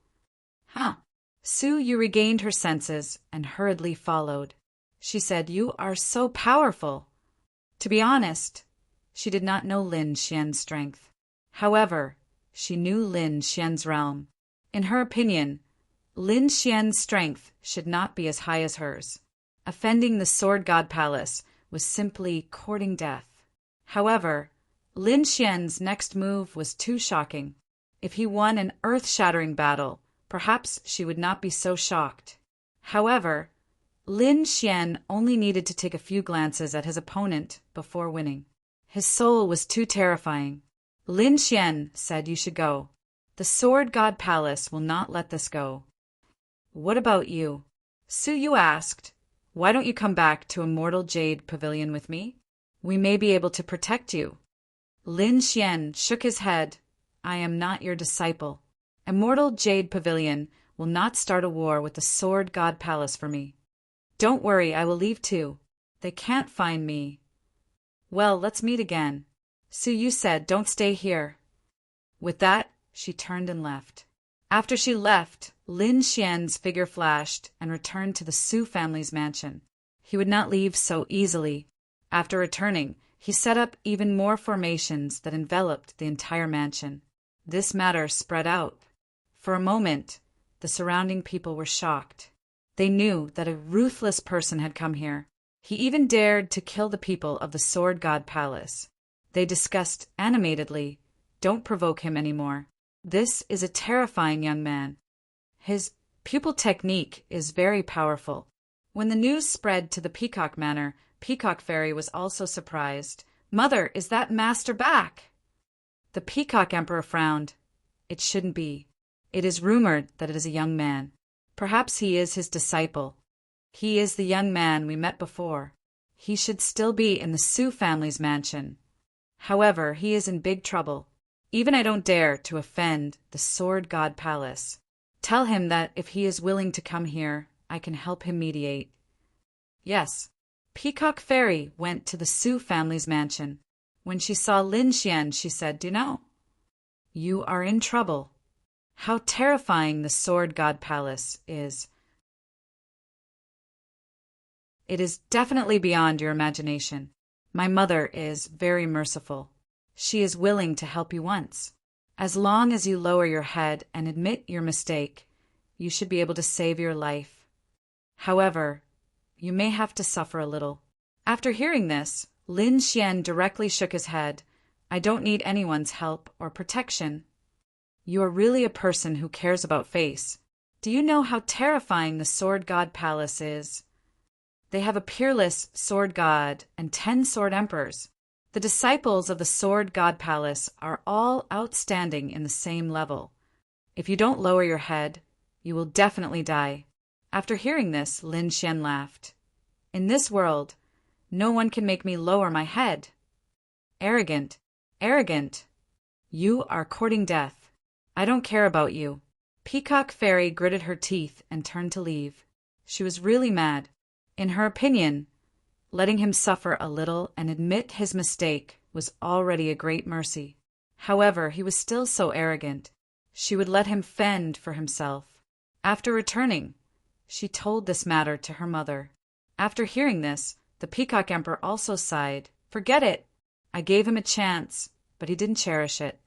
Su Yu regained her senses and hurriedly followed. She said, "You are so powerful." To be honest, she did not know Lin Xian's strength. However, she knew Lin Xian's realm. In her opinion, Lin Xian's strength should not be as high as hers. Offending the Sword God Palace was simply courting death. However, Lin Xian's next move was too shocking. If he won an earth-shattering battle, perhaps she would not be so shocked. However, Lin Xian only needed to take a few glances at his opponent before winning. His soul was too terrifying. Lin Xian said, "You should go. The Sword God Palace will not let this go." "What about you?" Su Yu asked. "Why don't you come back to Immortal Jade Pavilion with me? We may be able to protect you." Lin Xian shook his head. "I am not your disciple. Immortal Jade Pavilion will not start a war with the Sword God Palace for me. Don't worry, I will leave too. They can't find me." "Well, let's meet again." Su Yu said, "Don't stay here." With that, she turned and left. After she left, Lin Xian's figure flashed and returned to the Su family's mansion. He would not leave so easily. After returning, he set up even more formations that enveloped the entire mansion. This matter spread out. For a moment, the surrounding people were shocked. They knew that a ruthless person had come here. He even dared to kill the people of the Sword God Palace. They discussed animatedly, "Don't provoke him anymore. This is a terrifying young man. His pupil technique is very powerful." When the news spread to the Peacock Manor, Peacock Fairy was also surprised. "Mother, is that master back?" The Peacock Emperor frowned. "It shouldn't be. It is rumored that it is a young man. Perhaps he is his disciple. He is the young man we met before. He should still be in the Su family's mansion. However, he is in big trouble. Even I don't dare to offend the Sword God Palace. Tell him that if he is willing to come here, I can help him mediate." Yes. Peacock Fairy went to the Su family's mansion. When she saw Lin Xian, she said, "Do you know? You are in trouble. How terrifying the Sword God Palace is. It is definitely beyond your imagination. My mother is very merciful. She is willing to help you once. As long as you lower your head and admit your mistake, you should be able to save your life. However, you may have to suffer a little." After hearing this, Lin Xian directly shook his head. "I don't need anyone's help or protection. You are really a person who cares about face. Do you know how terrifying the Sword God Palace is? They have a peerless Sword God and 10 Sword Emperors. The disciples of the Sword God Palace are all outstanding in the same level. If you don't lower your head, you will definitely die." After hearing this, Lin Xian laughed. "In this world, no one can make me lower my head. Arrogant, arrogant. You are courting death. I don't care about you." Peacock Fairy gritted her teeth and turned to leave. She was really mad. In her opinion, letting him suffer a little and admit his mistake was already a great mercy. However, he was still so arrogant. She would let him fend for himself. After returning, she told this matter to her mother. After hearing this, the Peacock Emperor also sighed. "Forget it. I gave him a chance, but he didn't cherish it.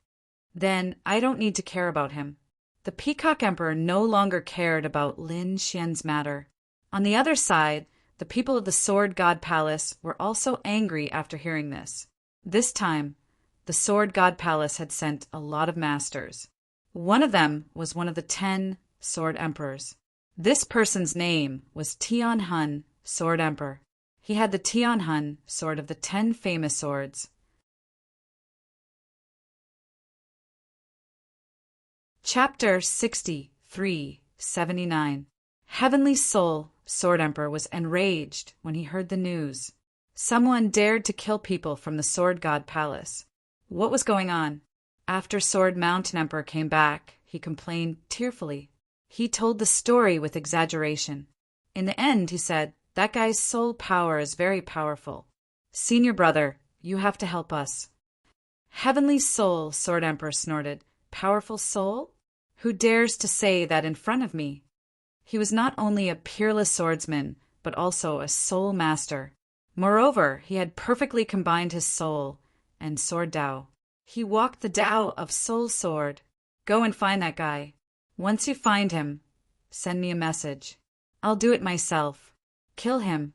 Then I don't need to care about him." The Peacock Emperor no longer cared about Lin Xian's matter. On the other side, the people of the Sword God Palace were also angry after hearing this. This time, the Sword God Palace had sent a lot of masters. One of them was one of the 10 Sword Emperors. This person's name was Tian Hun, Sword Emperor. He had the Tian Hun sword of the 10 famous swords. Chapter 63-79. Heavenly Soul, Sword Emperor, was enraged when he heard the news. Someone dared to kill people from the Sword God Palace. What was going on? After Sword Mountain Emperor came back, he complained tearfully. He told the story with exaggeration. In the end, he said, "That guy's soul power is very powerful. Senior brother, you have to help us." Heavenly Soul, Sword Emperor snorted. "Powerful soul? Who dares to say that in front of me?" He was not only a peerless swordsman, but also a soul master. Moreover, he had perfectly combined his soul and sword Tao. He walked the Tao of Soul Sword. Go and find that guy. Once you find him, send me a message. I'll do it myself. Kill him.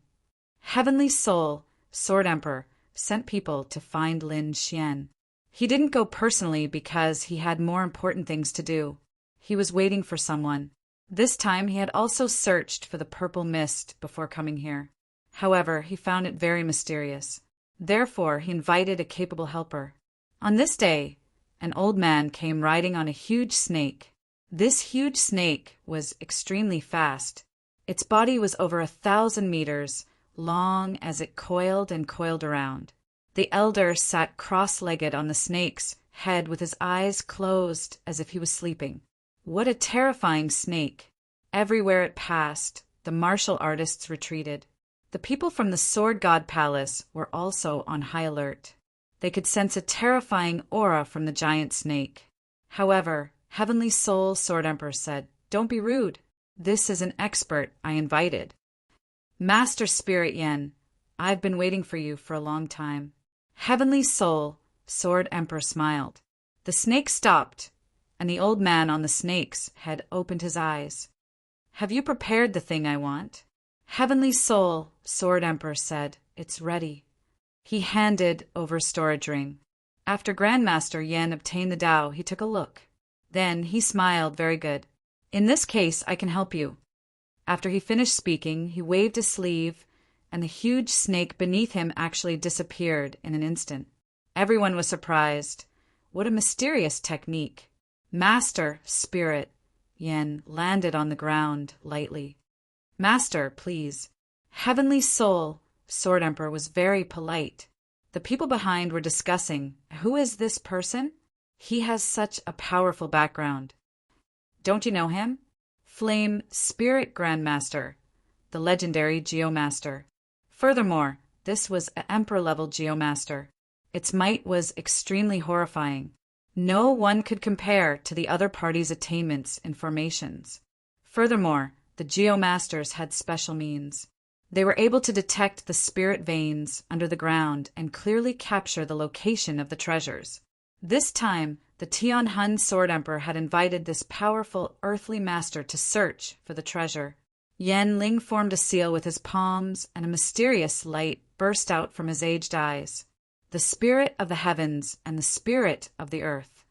Heavenly Soul, Sword Emperor, sent people to find Lin Xian. He didn't go personally because he had more important things to do. He was waiting for someone. This time he had also searched for the purple mist before coming here. However, he found it very mysterious. Therefore, he invited a capable helper. On this day, an old man came riding on a huge snake. This huge snake was extremely fast. Its body was over 1,000 meters long as it coiled and coiled around. The elder sat cross-legged on the snake's head with his eyes closed as if he was sleeping. What a terrifying snake! Everywhere it passed, the martial artists retreated. The people from the Sword God Palace were also on high alert. They could sense a terrifying aura from the giant snake. However, Heavenly Soul Sword Emperor said, "Don't be rude. This is an expert I invited. Master Spirit Yen, I've been waiting for you for a long time." Heavenly Soul Sword Emperor smiled. The snake stopped, and the old man on the snake's head opened his eyes. Have you prepared the thing I want? Heavenly Soul, Sword Emperor said, it's ready. He handed over storage ring. After Grandmaster Yen obtained the Tao, he took a look. Then he smiled very good. In this case, I can help you. After he finished speaking, he waved his sleeve, and the huge snake beneath him actually disappeared in an instant. Everyone was surprised. What a mysterious technique. Master, Spirit, Yen landed on the ground lightly. Master, please. Heavenly Soul, Sword Emperor was very polite. The people behind were discussing, who is this person? He has such a powerful background. Don't you know him? Flame Spirit Grandmaster, the legendary Geomaster. Furthermore, this was an Emperor-level Geomaster. Its might was extremely horrifying. No one could compare to the other party's attainments and formations. Furthermore, the Geomasters had special means. They were able to detect the spirit veins under the ground and clearly capture the location of the treasures. This time, the Tianhun Sword Emperor had invited this powerful earthly master to search for the treasure. Yen Ling formed a seal with his palms, and a mysterious light burst out from his aged eyes. The spirit of the heavens and the spirit of the earth.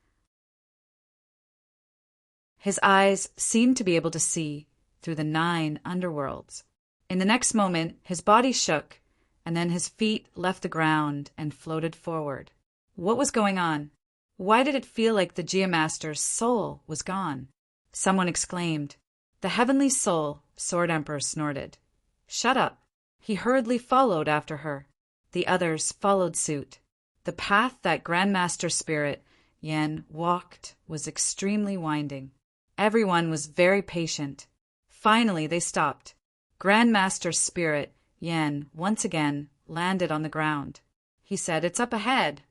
His eyes seemed to be able to see through the 9 underworlds. In the next moment, his body shook, and then his feet left the ground and floated forward. What was going on? Why did it feel like the Geomaster's soul was gone? Someone exclaimed. The Heavenly Soul, Sword Emperor snorted. Shut up. He hurriedly followed after her. The others followed suit. The path that Grandmaster Spirit, Yen, walked was extremely winding. Everyone was very patient. Finally, they stopped. Grandmaster Spirit, Yen, once again landed on the ground. He said, It's up ahead.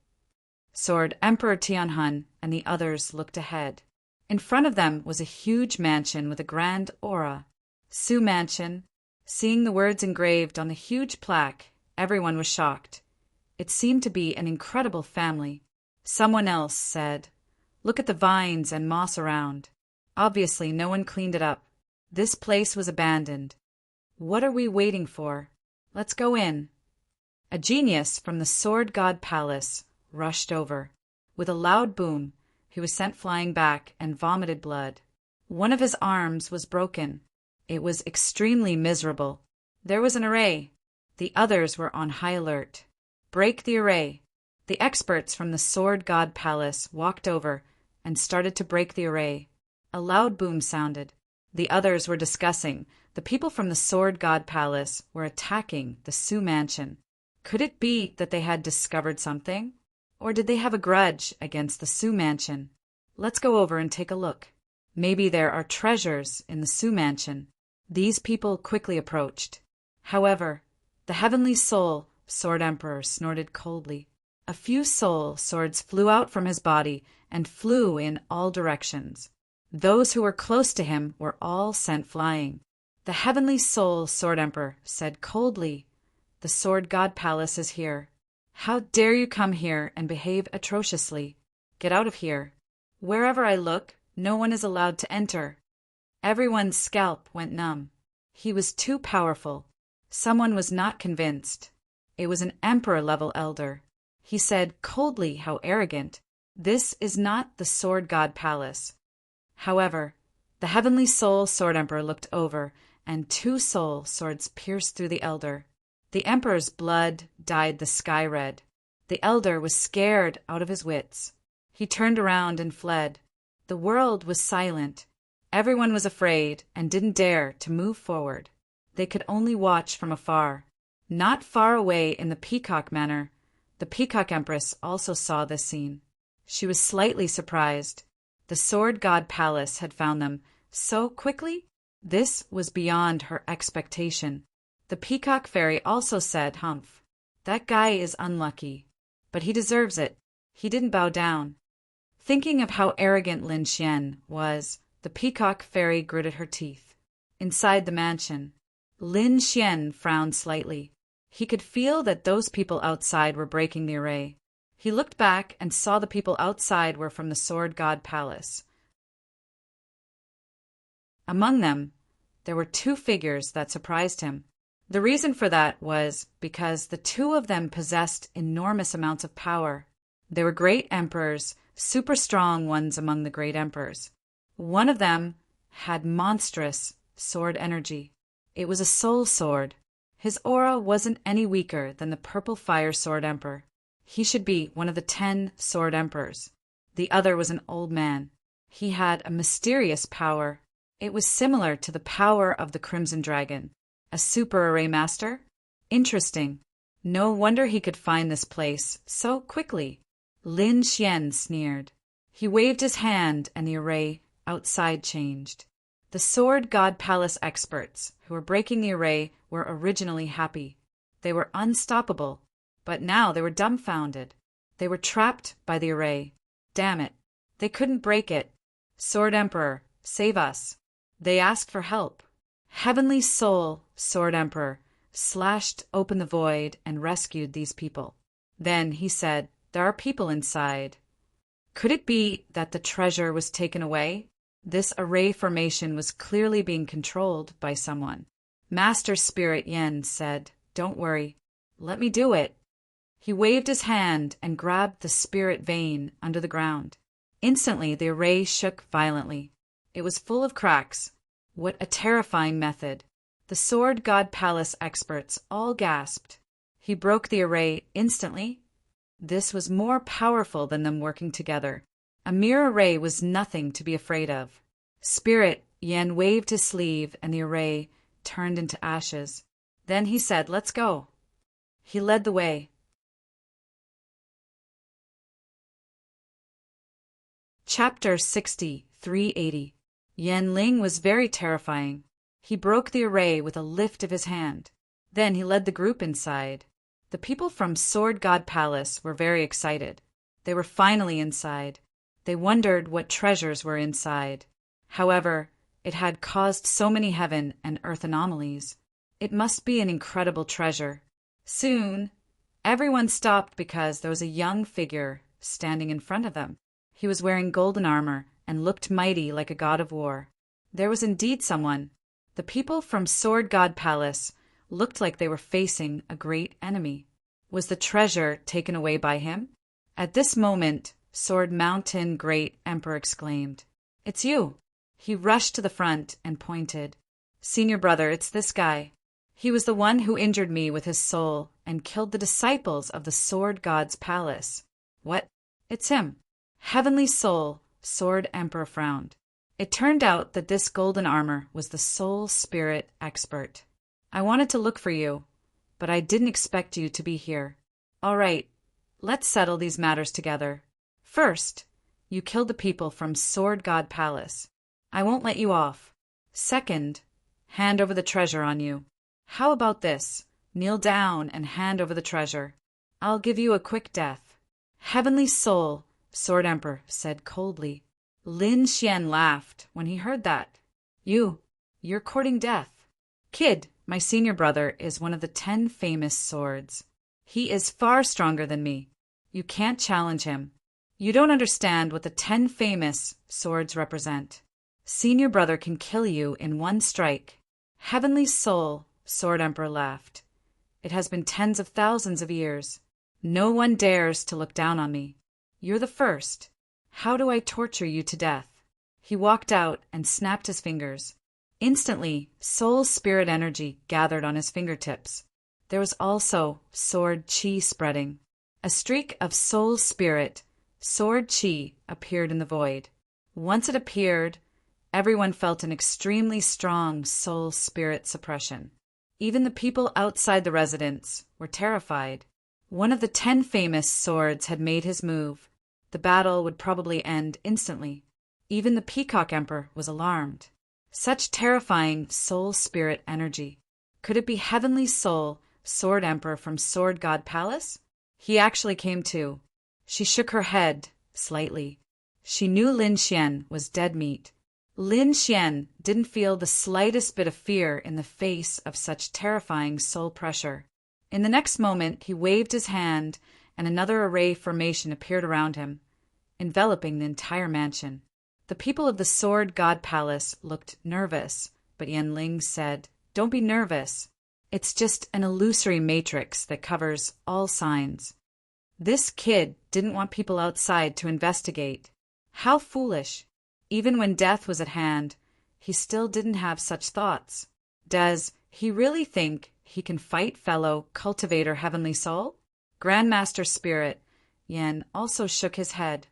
Sword Emperor Tianhun and the others looked ahead. In front of them was a huge mansion with a grand aura. Su Mansion. Seeing the words engraved on the huge plaque, everyone was shocked. It seemed to be an incredible family. Someone else said, Look at the vines and moss around. Obviously, no one cleaned it up. This place was abandoned. What are we waiting for? Let's go in. A genius from the Sword God Palace rushed over. With a loud boom, he was sent flying back and vomited blood. One of his arms was broken. It was extremely miserable. There was an array. The others were on high alert. Break the array. The experts from the Sword God Palace walked over and started to break the array. A loud boom sounded. The others were discussing. The people from the Sword God Palace were attacking the Su Mansion. Could it be that they had discovered something? Or did they have a grudge against the Su Mansion? Let's go over and take a look. Maybe there are treasures in the Su Mansion. These people quickly approached. However, the Heavenly Soul, Sword Emperor, snorted coldly. A few soul swords flew out from his body and flew in all directions. Those who were close to him were all sent flying. The Heavenly Soul, Sword Emperor, said coldly, The Sword God Palace is here. How dare you come here and behave atrociously? Get out of here. Wherever I look, no one is allowed to enter. Everyone's scalp went numb. He was too powerful. Someone was not convinced. It was an emperor-level elder. He said coldly, how arrogant. This is not the Sword God Palace. However, the Heavenly Soul Sword Emperor looked over, and 2 soul swords pierced through the elder. The Emperor's blood dyed the sky red. The elder was scared out of his wits. He turned around and fled. The world was silent. Everyone was afraid and didn't dare to move forward. They could only watch from afar. Not far away in the Peacock Manor, the Peacock Empress also saw this scene. She was slightly surprised. The Sword God Palace had found them so quickly. This was beyond her expectation. The Peacock Fairy also said, Humph, that guy is unlucky, but he deserves it. He didn't bow down. Thinking of how arrogant Lin Xian was, the Peacock Fairy gritted her teeth. Inside the mansion, Lin Xian frowned slightly. He could feel that those people outside were breaking the array. He looked back and saw the people outside were from the Sword God Palace. Among them, there were two figures that surprised him. The reason for that was because the two of them possessed enormous amounts of power. They were great emperors, super strong ones among the great emperors. One of them had monstrous sword energy. It was a soul sword. His aura wasn't any weaker than the purple fire sword emperor. He should be one of the 10 sword emperors. The other was an old man. He had a mysterious power. It was similar to the power of the Crimson Dragon. A super array master? Interesting. No wonder he could find this place so quickly. Lin Xian sneered. He waved his hand and the array outside changed. The Sword God Palace experts who were breaking the array were originally happy. They were unstoppable, but now they were dumbfounded. They were trapped by the array. Damn it. They couldn't break it. Sword Emperor, save us. They asked for help. Heavenly Soul, Sword Emperor, slashed open the void and rescued these people. Then he said, "There are people inside." Could it be that the treasure was taken away? This array formation was clearly being controlled by someone. Master Spirit Yen said, "Don't worry. Let me do it." He waved his hand and grabbed the spirit vein under the ground. Instantly, the array shook violently. It was full of cracks. What a terrifying method. The Sword God Palace experts all gasped. He broke the array instantly. This was more powerful than them working together. A mere array was nothing to be afraid of. Spirit Yen waved his sleeve and the array turned into ashes. Then he said, "Let's go." He led the way. Chapter 60, 380. Yen Ling was very terrifying. He broke the array with a lift of his hand. Then he led the group inside. The people from Sword God Palace were very excited. They were finally inside. They wondered what treasures were inside. However, it had caused so many heaven and earth anomalies. It must be an incredible treasure. Soon, everyone stopped because there was a young figure standing in front of them. He was wearing golden armor and looked mighty like a god of war. There was indeed someone. The people from Sword God Palace looked like they were facing a great enemy. Was the treasure taken away by him? At this moment, Sword Mountain Great Emperor exclaimed, "It's you!" He rushed to the front and pointed. "Senior brother, it's this guy. He was the one who injured me with his soul and killed the disciples of the Sword God's palace." "What? It's him." Heavenly Soul, Sword Emperor frowned. It turned out that this golden armor was the Soul Spirit expert. "I wanted to look for you, but I didn't expect you to be here. All right, let's settle these matters together. First, you killed the people from Sword God Palace. I won't let you off. Second, hand over the treasure on you. How about this? Kneel down and hand over the treasure. I'll give you a quick death." Heavenly Soul, Sword Emperor said coldly. Lin Xian laughed when he heard that. You're courting death. Kid, my senior brother is one of the 10 famous swords. He is far stronger than me. You can't challenge him. You don't understand what the 10 famous swords represent. Senior brother can kill you in one strike. Heavenly Soul, Sword Emperor laughed. It has been tens of thousands of years. No one dares to look down on me. You're the first. How do I torture you to death? He walked out and snapped his fingers. Instantly, soul spirit energy gathered on his fingertips. There was also sword chi spreading. A streak of soul spirit, sword chi, appeared in the void. Once it appeared, everyone felt an extremely strong soul spirit suppression. Even the people outside the residence were terrified. One of the 10 famous swords had made his move. The battle would probably end instantly. Even the Peacock Emperor was alarmed. Such terrifying soul spirit energy. Could it be Heavenly Soul, Sword Emperor from Sword God Palace? He actually came too. She shook her head slightly. She knew Lin Xian was dead meat. Lin Xian didn't feel the slightest bit of fear in the face of such terrifying soul pressure. In the next moment, he waved his hand and another array formation appeared around him, enveloping the entire mansion. The people of the Sword God Palace looked nervous, But Yanling said, "Don't be nervous. It's just an illusory matrix that covers all signs." This kid didn't want people outside to investigate. How foolish. Even when death was at hand, he still didn't have such thoughts. Does he really think he can fight fellow cultivator Heavenly Soul? Grandmaster Spirit Yan also shook his head.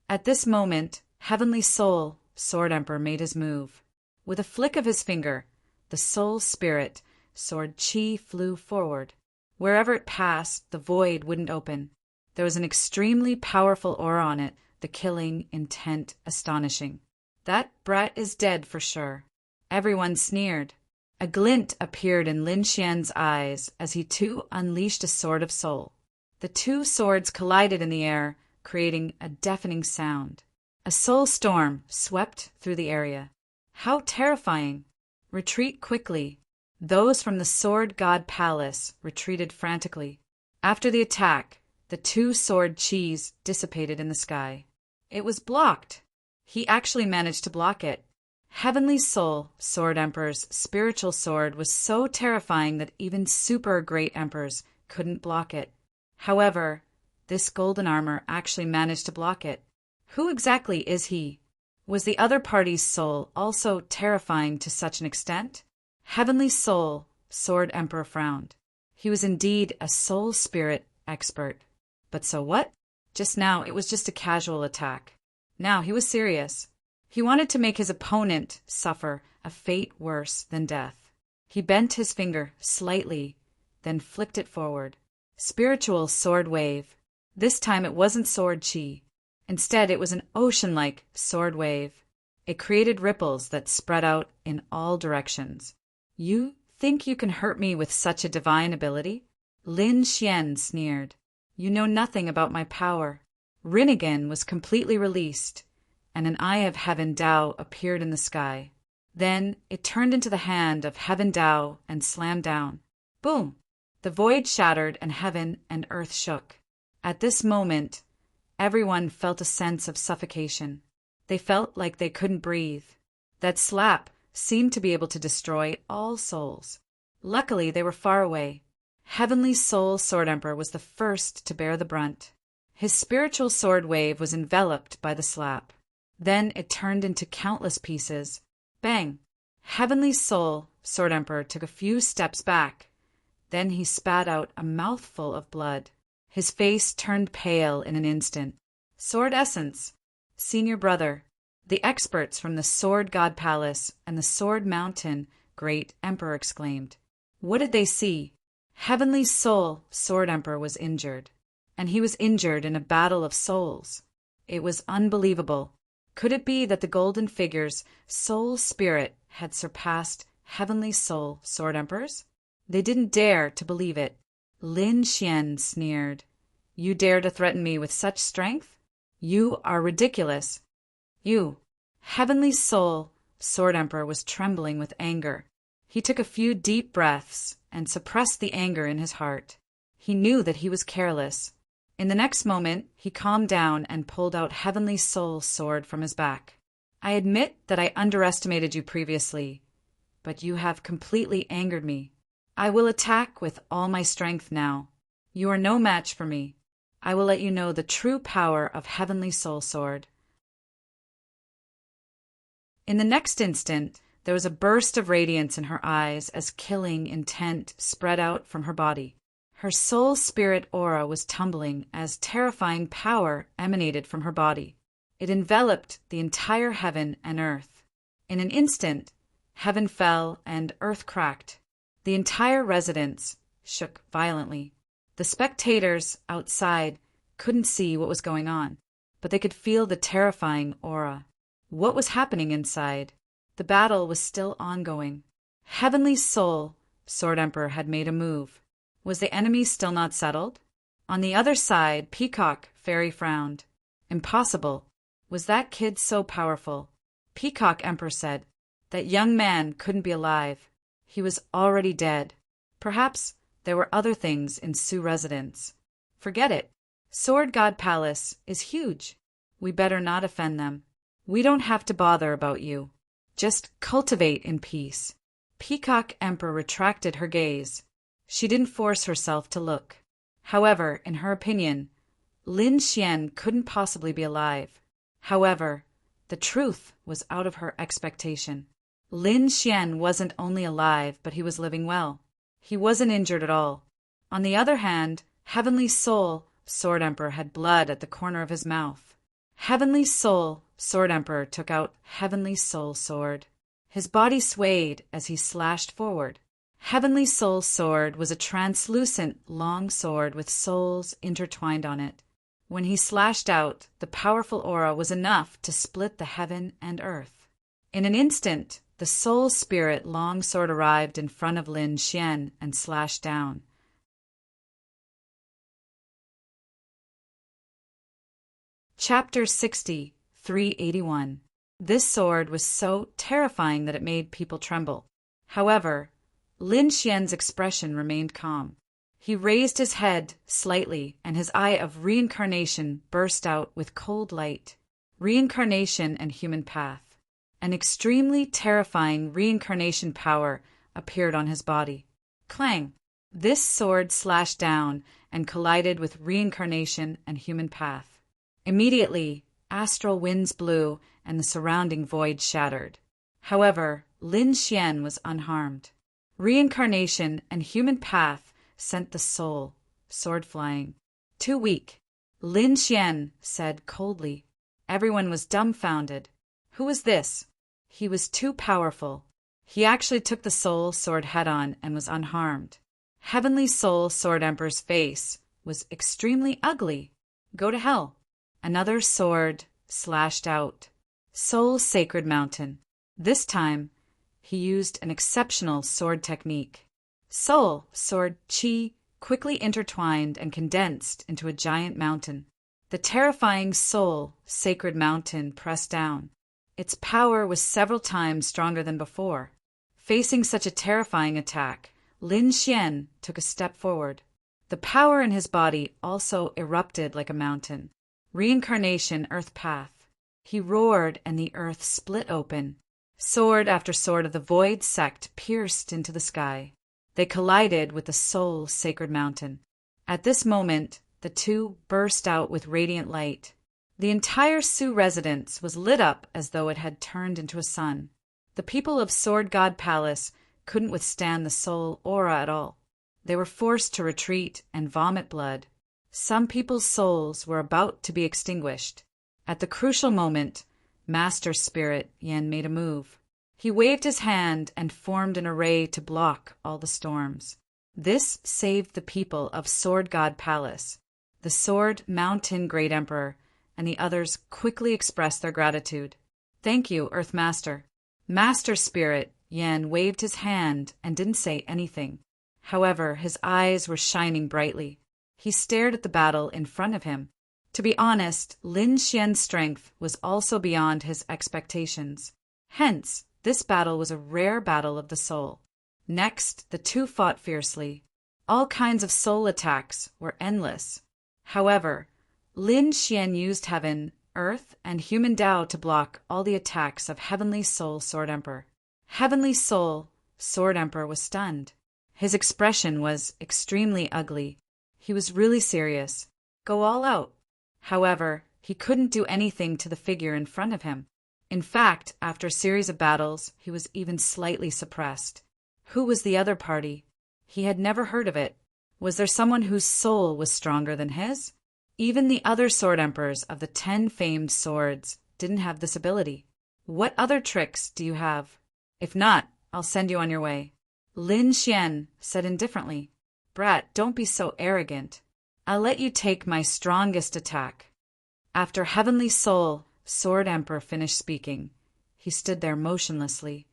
At this moment, Heavenly Soul, Sword Emperor, made his move. With a flick of his finger, the Soul Spirit, Sword Chi, flew forward. Wherever it passed, the void wouldn't open. There was an extremely powerful aura on it, the killing intent astonishing. That brat is dead for sure. Everyone sneered. A glint appeared in Lin Xian's eyes as he too unleashed a sword of soul. The two swords collided in the air, creating a deafening sound. A soul storm swept through the area. How terrifying! Retreat quickly. Those from the Sword God Palace retreated frantically. After the attack, the two sword chis dissipated in the sky. It was blocked. He actually managed to block it. Heavenly Soul, Sword Emperor's spiritual sword, was so terrifying that even super great emperors couldn't block it. However, this golden armor actually managed to block it. Who exactly is he? Was the other party's soul also terrifying to such an extent? Heavenly Soul, Sword Emperor frowned. He was indeed a soul spirit expert. But so what? Just now it was just a casual attack. Now he was serious. He wanted to make his opponent suffer a fate worse than death. He bent his finger slightly, then flicked it forward. Spiritual sword wave. This time it wasn't sword chi. Instead, it was an ocean-like sword wave. It created ripples that spread out in all directions. You think you can hurt me with such a divine ability? Lin Xian sneered. You know nothing about my power. Rinnegan was completely released, and an eye of Heaven Dao appeared in the sky. Then it turned into the hand of Heaven Dao and slammed down. Boom! The void shattered and heaven and earth shook. At this moment, everyone felt a sense of suffocation. They felt like they couldn't breathe. That slap seemed to be able to destroy all souls. Luckily, they were far away. Heavenly Soul Sword Emperor was the first to bear the brunt. His spiritual sword wave was enveloped by the slap. Then it turned into countless pieces. Bang! Heavenly Soul Sword Emperor took a few steps back. Then he spat out a mouthful of blood. His face turned pale in an instant. Sword Essence, Senior Brother, the experts from the Sword God Palace and the Sword Mountain, Great Emperor exclaimed. What did they see? Heavenly Soul Sword Emperor was injured. And he was injured in a battle of souls. It was unbelievable. Could it be that the golden figure's soul spirit had surpassed Heavenly Soul Sword Emperors? They didn't dare to believe it. Lin Xian sneered. You dare to threaten me with such strength? You are ridiculous. You. Heavenly Soul Sword Emperor was trembling with anger. He took a few deep breaths and suppressed the anger in his heart. He knew that he was careless. In the next moment, he calmed down and pulled out Heavenly Soul sword from his back. I admit that I underestimated you previously, but you have completely angered me. I will attack with all my strength now. You are no match for me. I will let you know the true power of Heavenly Soul Sword. In the next instant, there was a burst of radiance in her eyes as killing intent spread out from her body. Her soul spirit aura was tumbling as terrifying power emanated from her body. It enveloped the entire heaven and earth. In an instant, heaven fell and earth cracked. The entire residence shook violently. The spectators outside couldn't see what was going on, but they could feel the terrifying aura. What was happening inside? The battle was still ongoing. Heavenly Soul Sword Emperor had made a move. Was the enemy still not settled? On the other side, Peacock Fairy frowned. Impossible. Was that kid so powerful? Peacock Emperor said, that young man couldn't be alive. He was already dead. Perhaps there were other things in Sioux residence. Forget it. Sword God Palace is huge. We better not offend them. We don't have to bother about you. Just cultivate in peace." Peacock Emperor retracted her gaze. She didn't force herself to look. However, in her opinion, Lin Xian couldn't possibly be alive. However, the truth was out of her expectation. Lin Xian wasn't only alive, but he was living well. He wasn't injured at all. On the other hand, Heavenly Soul, Sword Emperor, had blood at the corner of his mouth. Heavenly Soul, Sword Emperor took out Heavenly Soul Sword. His body swayed as he slashed forward. Heavenly Soul Sword was a translucent, long sword with souls intertwined on it. When he slashed out, the powerful aura was enough to split the heaven and earth. In an instant, the Soul Spirit long sword arrived in front of Lin Xian and slashed down. Chapter 60, 381. This sword was so terrifying that it made people tremble. However, Lin Xian's expression remained calm. He raised his head slightly, and his eye of reincarnation burst out with cold light. Reincarnation and human path. An extremely terrifying reincarnation power appeared on his body. Clang! This sword slashed down and collided with reincarnation and human path. Immediately, astral winds blew and the surrounding void shattered. However, Lin Xian was unharmed. Reincarnation and human path sent the soul, sword flying. Too weak, Lin Xian said coldly. Everyone was dumbfounded. Who was this? He was too powerful. He actually took the soul sword head-on and was unharmed. Heavenly Soul Sword Emperor's face was extremely ugly. Go to hell. Another sword slashed out. Soul Sacred Mountain. This time, he used an exceptional sword technique. Soul Sword Qi quickly intertwined and condensed into a giant mountain. The terrifying Soul Sacred Mountain pressed down. Its power was several times stronger than before. Facing such a terrifying attack, Lin Xian took a step forward. The power in his body also erupted like a mountain. Reincarnation Earth Path. He roared and the earth split open. Sword after sword of the Void Sect pierced into the sky. They collided with the Soul Sacred Mountain. At this moment, the two burst out with radiant light. The entire Sioux residence was lit up as though it had turned into a sun. The people of Sword God Palace couldn't withstand the soul aura at all. They were forced to retreat and vomit blood. Some people's souls were about to be extinguished. At the crucial moment, Master Spirit Yen made a move. He waved his hand and formed an array to block all the storms. This saved the people of Sword God Palace. The Sword Mountain Great Emperor and the others quickly expressed their gratitude. Thank you, Earth Master. Master Spirit Yen waved his hand and didn't say anything. However, his eyes were shining brightly. He stared at the battle in front of him. To be honest, Lin Xian's strength was also beyond his expectations. Hence, this battle was a rare battle of the soul. Next, the two fought fiercely. All kinds of soul attacks were endless. However, Lin Xian used heaven, earth, and human Tao to block all the attacks of Heavenly Soul Sword Emperor. Heavenly Soul Sword Emperor was stunned. His expression was extremely ugly. He was really serious. Go all out. However, he couldn't do anything to the figure in front of him. In fact, after a series of battles, he was even slightly suppressed. Who was the other party? He had never heard of it. Was there someone whose soul was stronger than his? Even the other sword emperors of the 10 famed swords didn't have this ability. What other tricks do you have? If not, I'll send you on your way. Lin Xian said indifferently. Brat, don't be so arrogant. I'll let you take my strongest attack. After Heavenly Soul Sword Emperor finished speaking, he stood there motionlessly.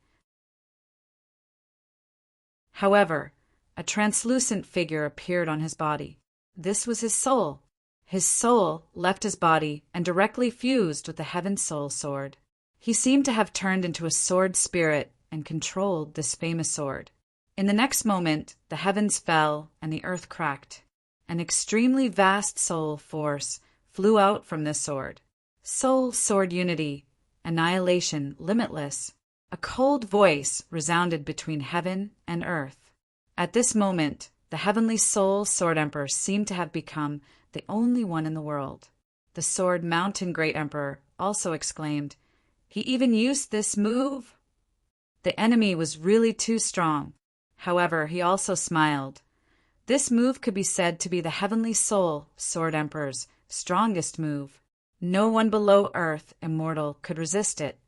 However, a translucent figure appeared on his body. This was his soul. His soul left his body and directly fused with the Heaven Soul Sword. He seemed to have turned into a sword spirit and controlled this famous sword. In the next moment, the heavens fell and the earth cracked. An extremely vast soul force flew out from this sword. Soul Sword Unity annihilation limitless. A cold voice resounded between heaven and earth. At this moment, the Heavenly Soul Sword Emperor seemed to have become the only one in the world. The Sword Mountain Great Emperor also exclaimed, "He even used this move?" The enemy was really too strong. However, he also smiled. This move could be said to be the Heavenly Soul Sword Emperor's strongest move. No one below Earth immortal could resist it.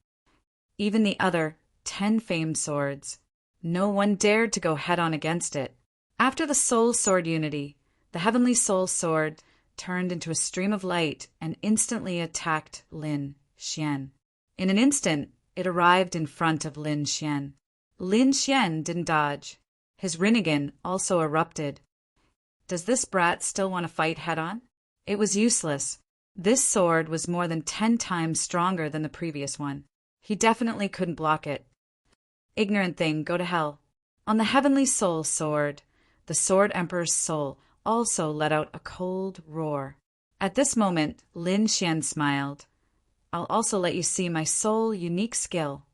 Even the other 10 famed swords. No one dared to go head-on against it. After the Soul Sword Unity, the Heavenly Soul Sword turned into a stream of light and instantly attacked Lin Xian. In an instant, it arrived in front of Lin Xian. Lin Xian didn't dodge. His Rinnegan also erupted. Does this brat still want to fight head-on? It was useless. This sword was more than 10 times stronger than the previous one. He definitely couldn't block it. Ignorant thing, go to hell. On the Heavenly Soul Sword, the Sword Emperor's soul also let out a cold roar. At this moment, Lin Xian smiled. I'll also let you see my soul unique skill.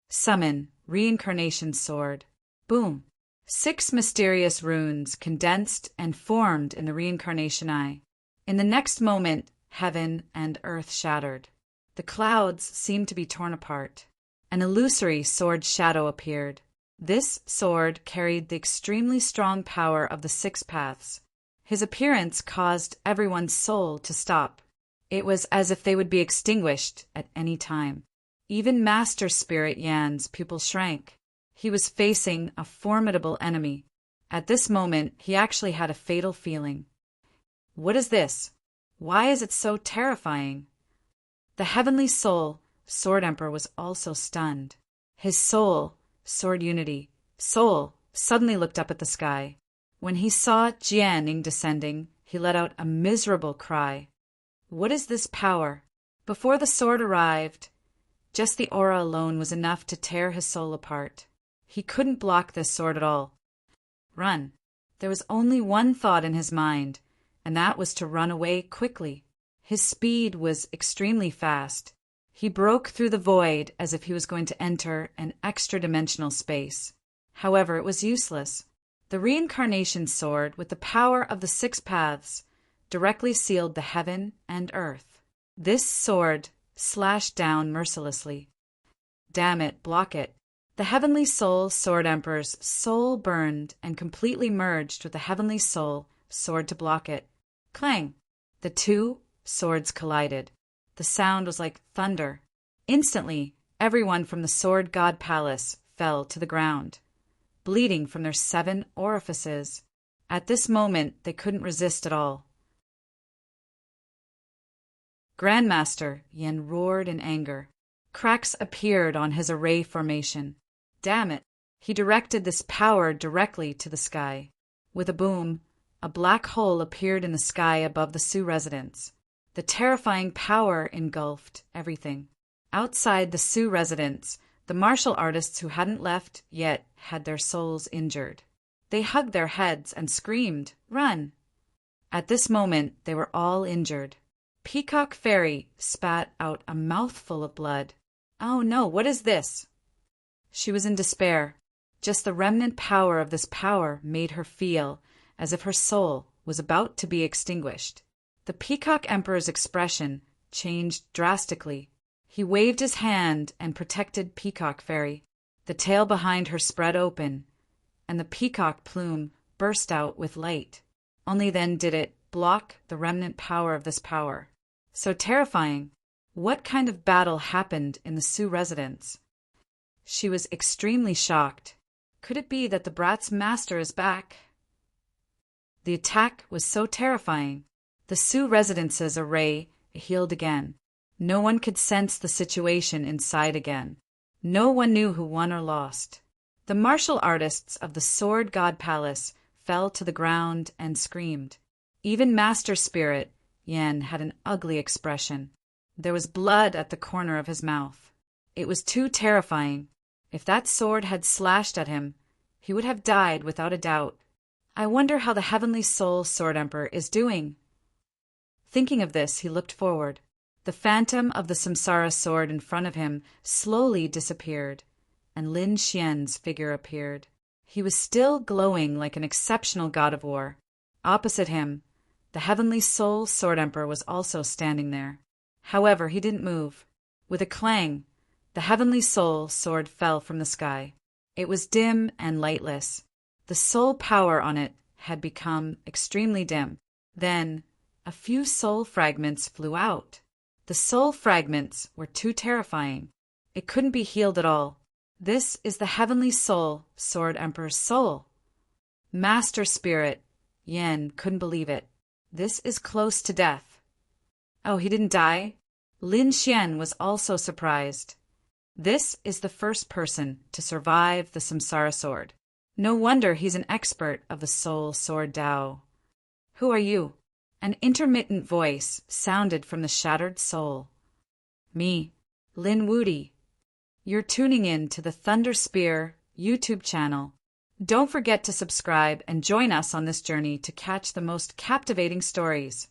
Summon, Reincarnation Sword. Boom. 6 mysterious runes condensed and formed in the Reincarnation Eye. In the next moment, heaven and earth shattered. The clouds seemed to be torn apart. An illusory sword shadow appeared. This sword carried the extremely strong power of the 6 paths. His appearance caused everyone's soul to stop. It was as if they would be extinguished at any time. Even Master Spirit Yan's pupil shrank. He was facing a formidable enemy. At this moment, he actually had a fatal feeling. What is this? Why is it so terrifying? The Heavenly Soul Sword Emperor was also stunned. His soul, Sword Unity, soul, suddenly looked up at the sky. When he saw Jianing descending, he let out a miserable cry. What is this power? Before the sword arrived, just the aura alone was enough to tear his soul apart. He couldn't block this sword at all. Run. There was only one thought in his mind, and that was to run away quickly. His speed was extremely fast. He broke through the void as if he was going to enter an extra-dimensional space. However, it was useless. The Reincarnation Sword, with the power of the 6 paths, directly sealed the heaven and earth. This sword slashed down mercilessly. Damn it, block it. The Heavenly Soul Sword Emperor's soul burned and completely merged with the Heavenly Soul Sword to block it. Clang! The 2 swords collided. The sound was like thunder. Instantly, everyone from the Sword God Palace fell to the ground, bleeding from their 7 orifices. At this moment, they couldn't resist at all. Grandmaster Yen roared in anger. Cracks appeared on his array formation. Damn it! He directed this power directly to the sky. With a boom, a black hole appeared in the sky above the Sioux residence. The terrifying power engulfed everything. Outside the Sioux residence, the martial artists who hadn't left yet had their souls injured. They hugged their heads and screamed, "Run!" At this moment, they were all injured. Peacock Fairy spat out a mouthful of blood. Oh no, what is this? She was in despair. Just the remnant power of this power made her feel as if her soul was about to be extinguished. The Peacock Emperor's expression changed drastically. He waved his hand and protected Peacock Fairy. The tail behind her spread open, and the peacock plume burst out with light. Only then did it block the remnant power of this power. So terrifying. What kind of battle happened in the Sioux residence? She was extremely shocked. Could it be that the brat's master is back? The attack was so terrifying. The Sioux residence's array healed again. No one could sense the situation inside again. No one knew who won or lost. The martial artists of the Sword God Palace fell to the ground and screamed. Even Master Spirit Yan had an ugly expression. There was blood at the corner of his mouth. It was too terrifying. If that sword had slashed at him, he would have died without a doubt. I wonder how the Heavenly Soul Sword Emperor is doing. Thinking of this, he looked forward. The phantom of the samsara sword in front of him slowly disappeared, and Lin Xian's figure appeared. He was still glowing like an exceptional god of war. Opposite him, the heavenly soul sword emperor was also standing there. However, he didn't move. With a clang, the heavenly soul sword fell from the sky. It was dim and lightless. The soul power on it had become extremely dim. Then, a few soul fragments flew out. The soul fragments were too terrifying. It couldn't be healed at all. This is the heavenly soul, Sword Emperor's soul. Master Spirit, Yan couldn't believe it. This is close to death. Oh, he didn't die? Lin Xian was also surprised. This is the first person to survive the samsara sword. No wonder he's an expert of the soul sword Dao. Who are you? An intermittent voice sounded from the shattered soul. Me, Lin Wudi. You're tuning in to the Thunder Spear YouTube channel. Don't forget to subscribe and join us on this journey to catch the most captivating stories.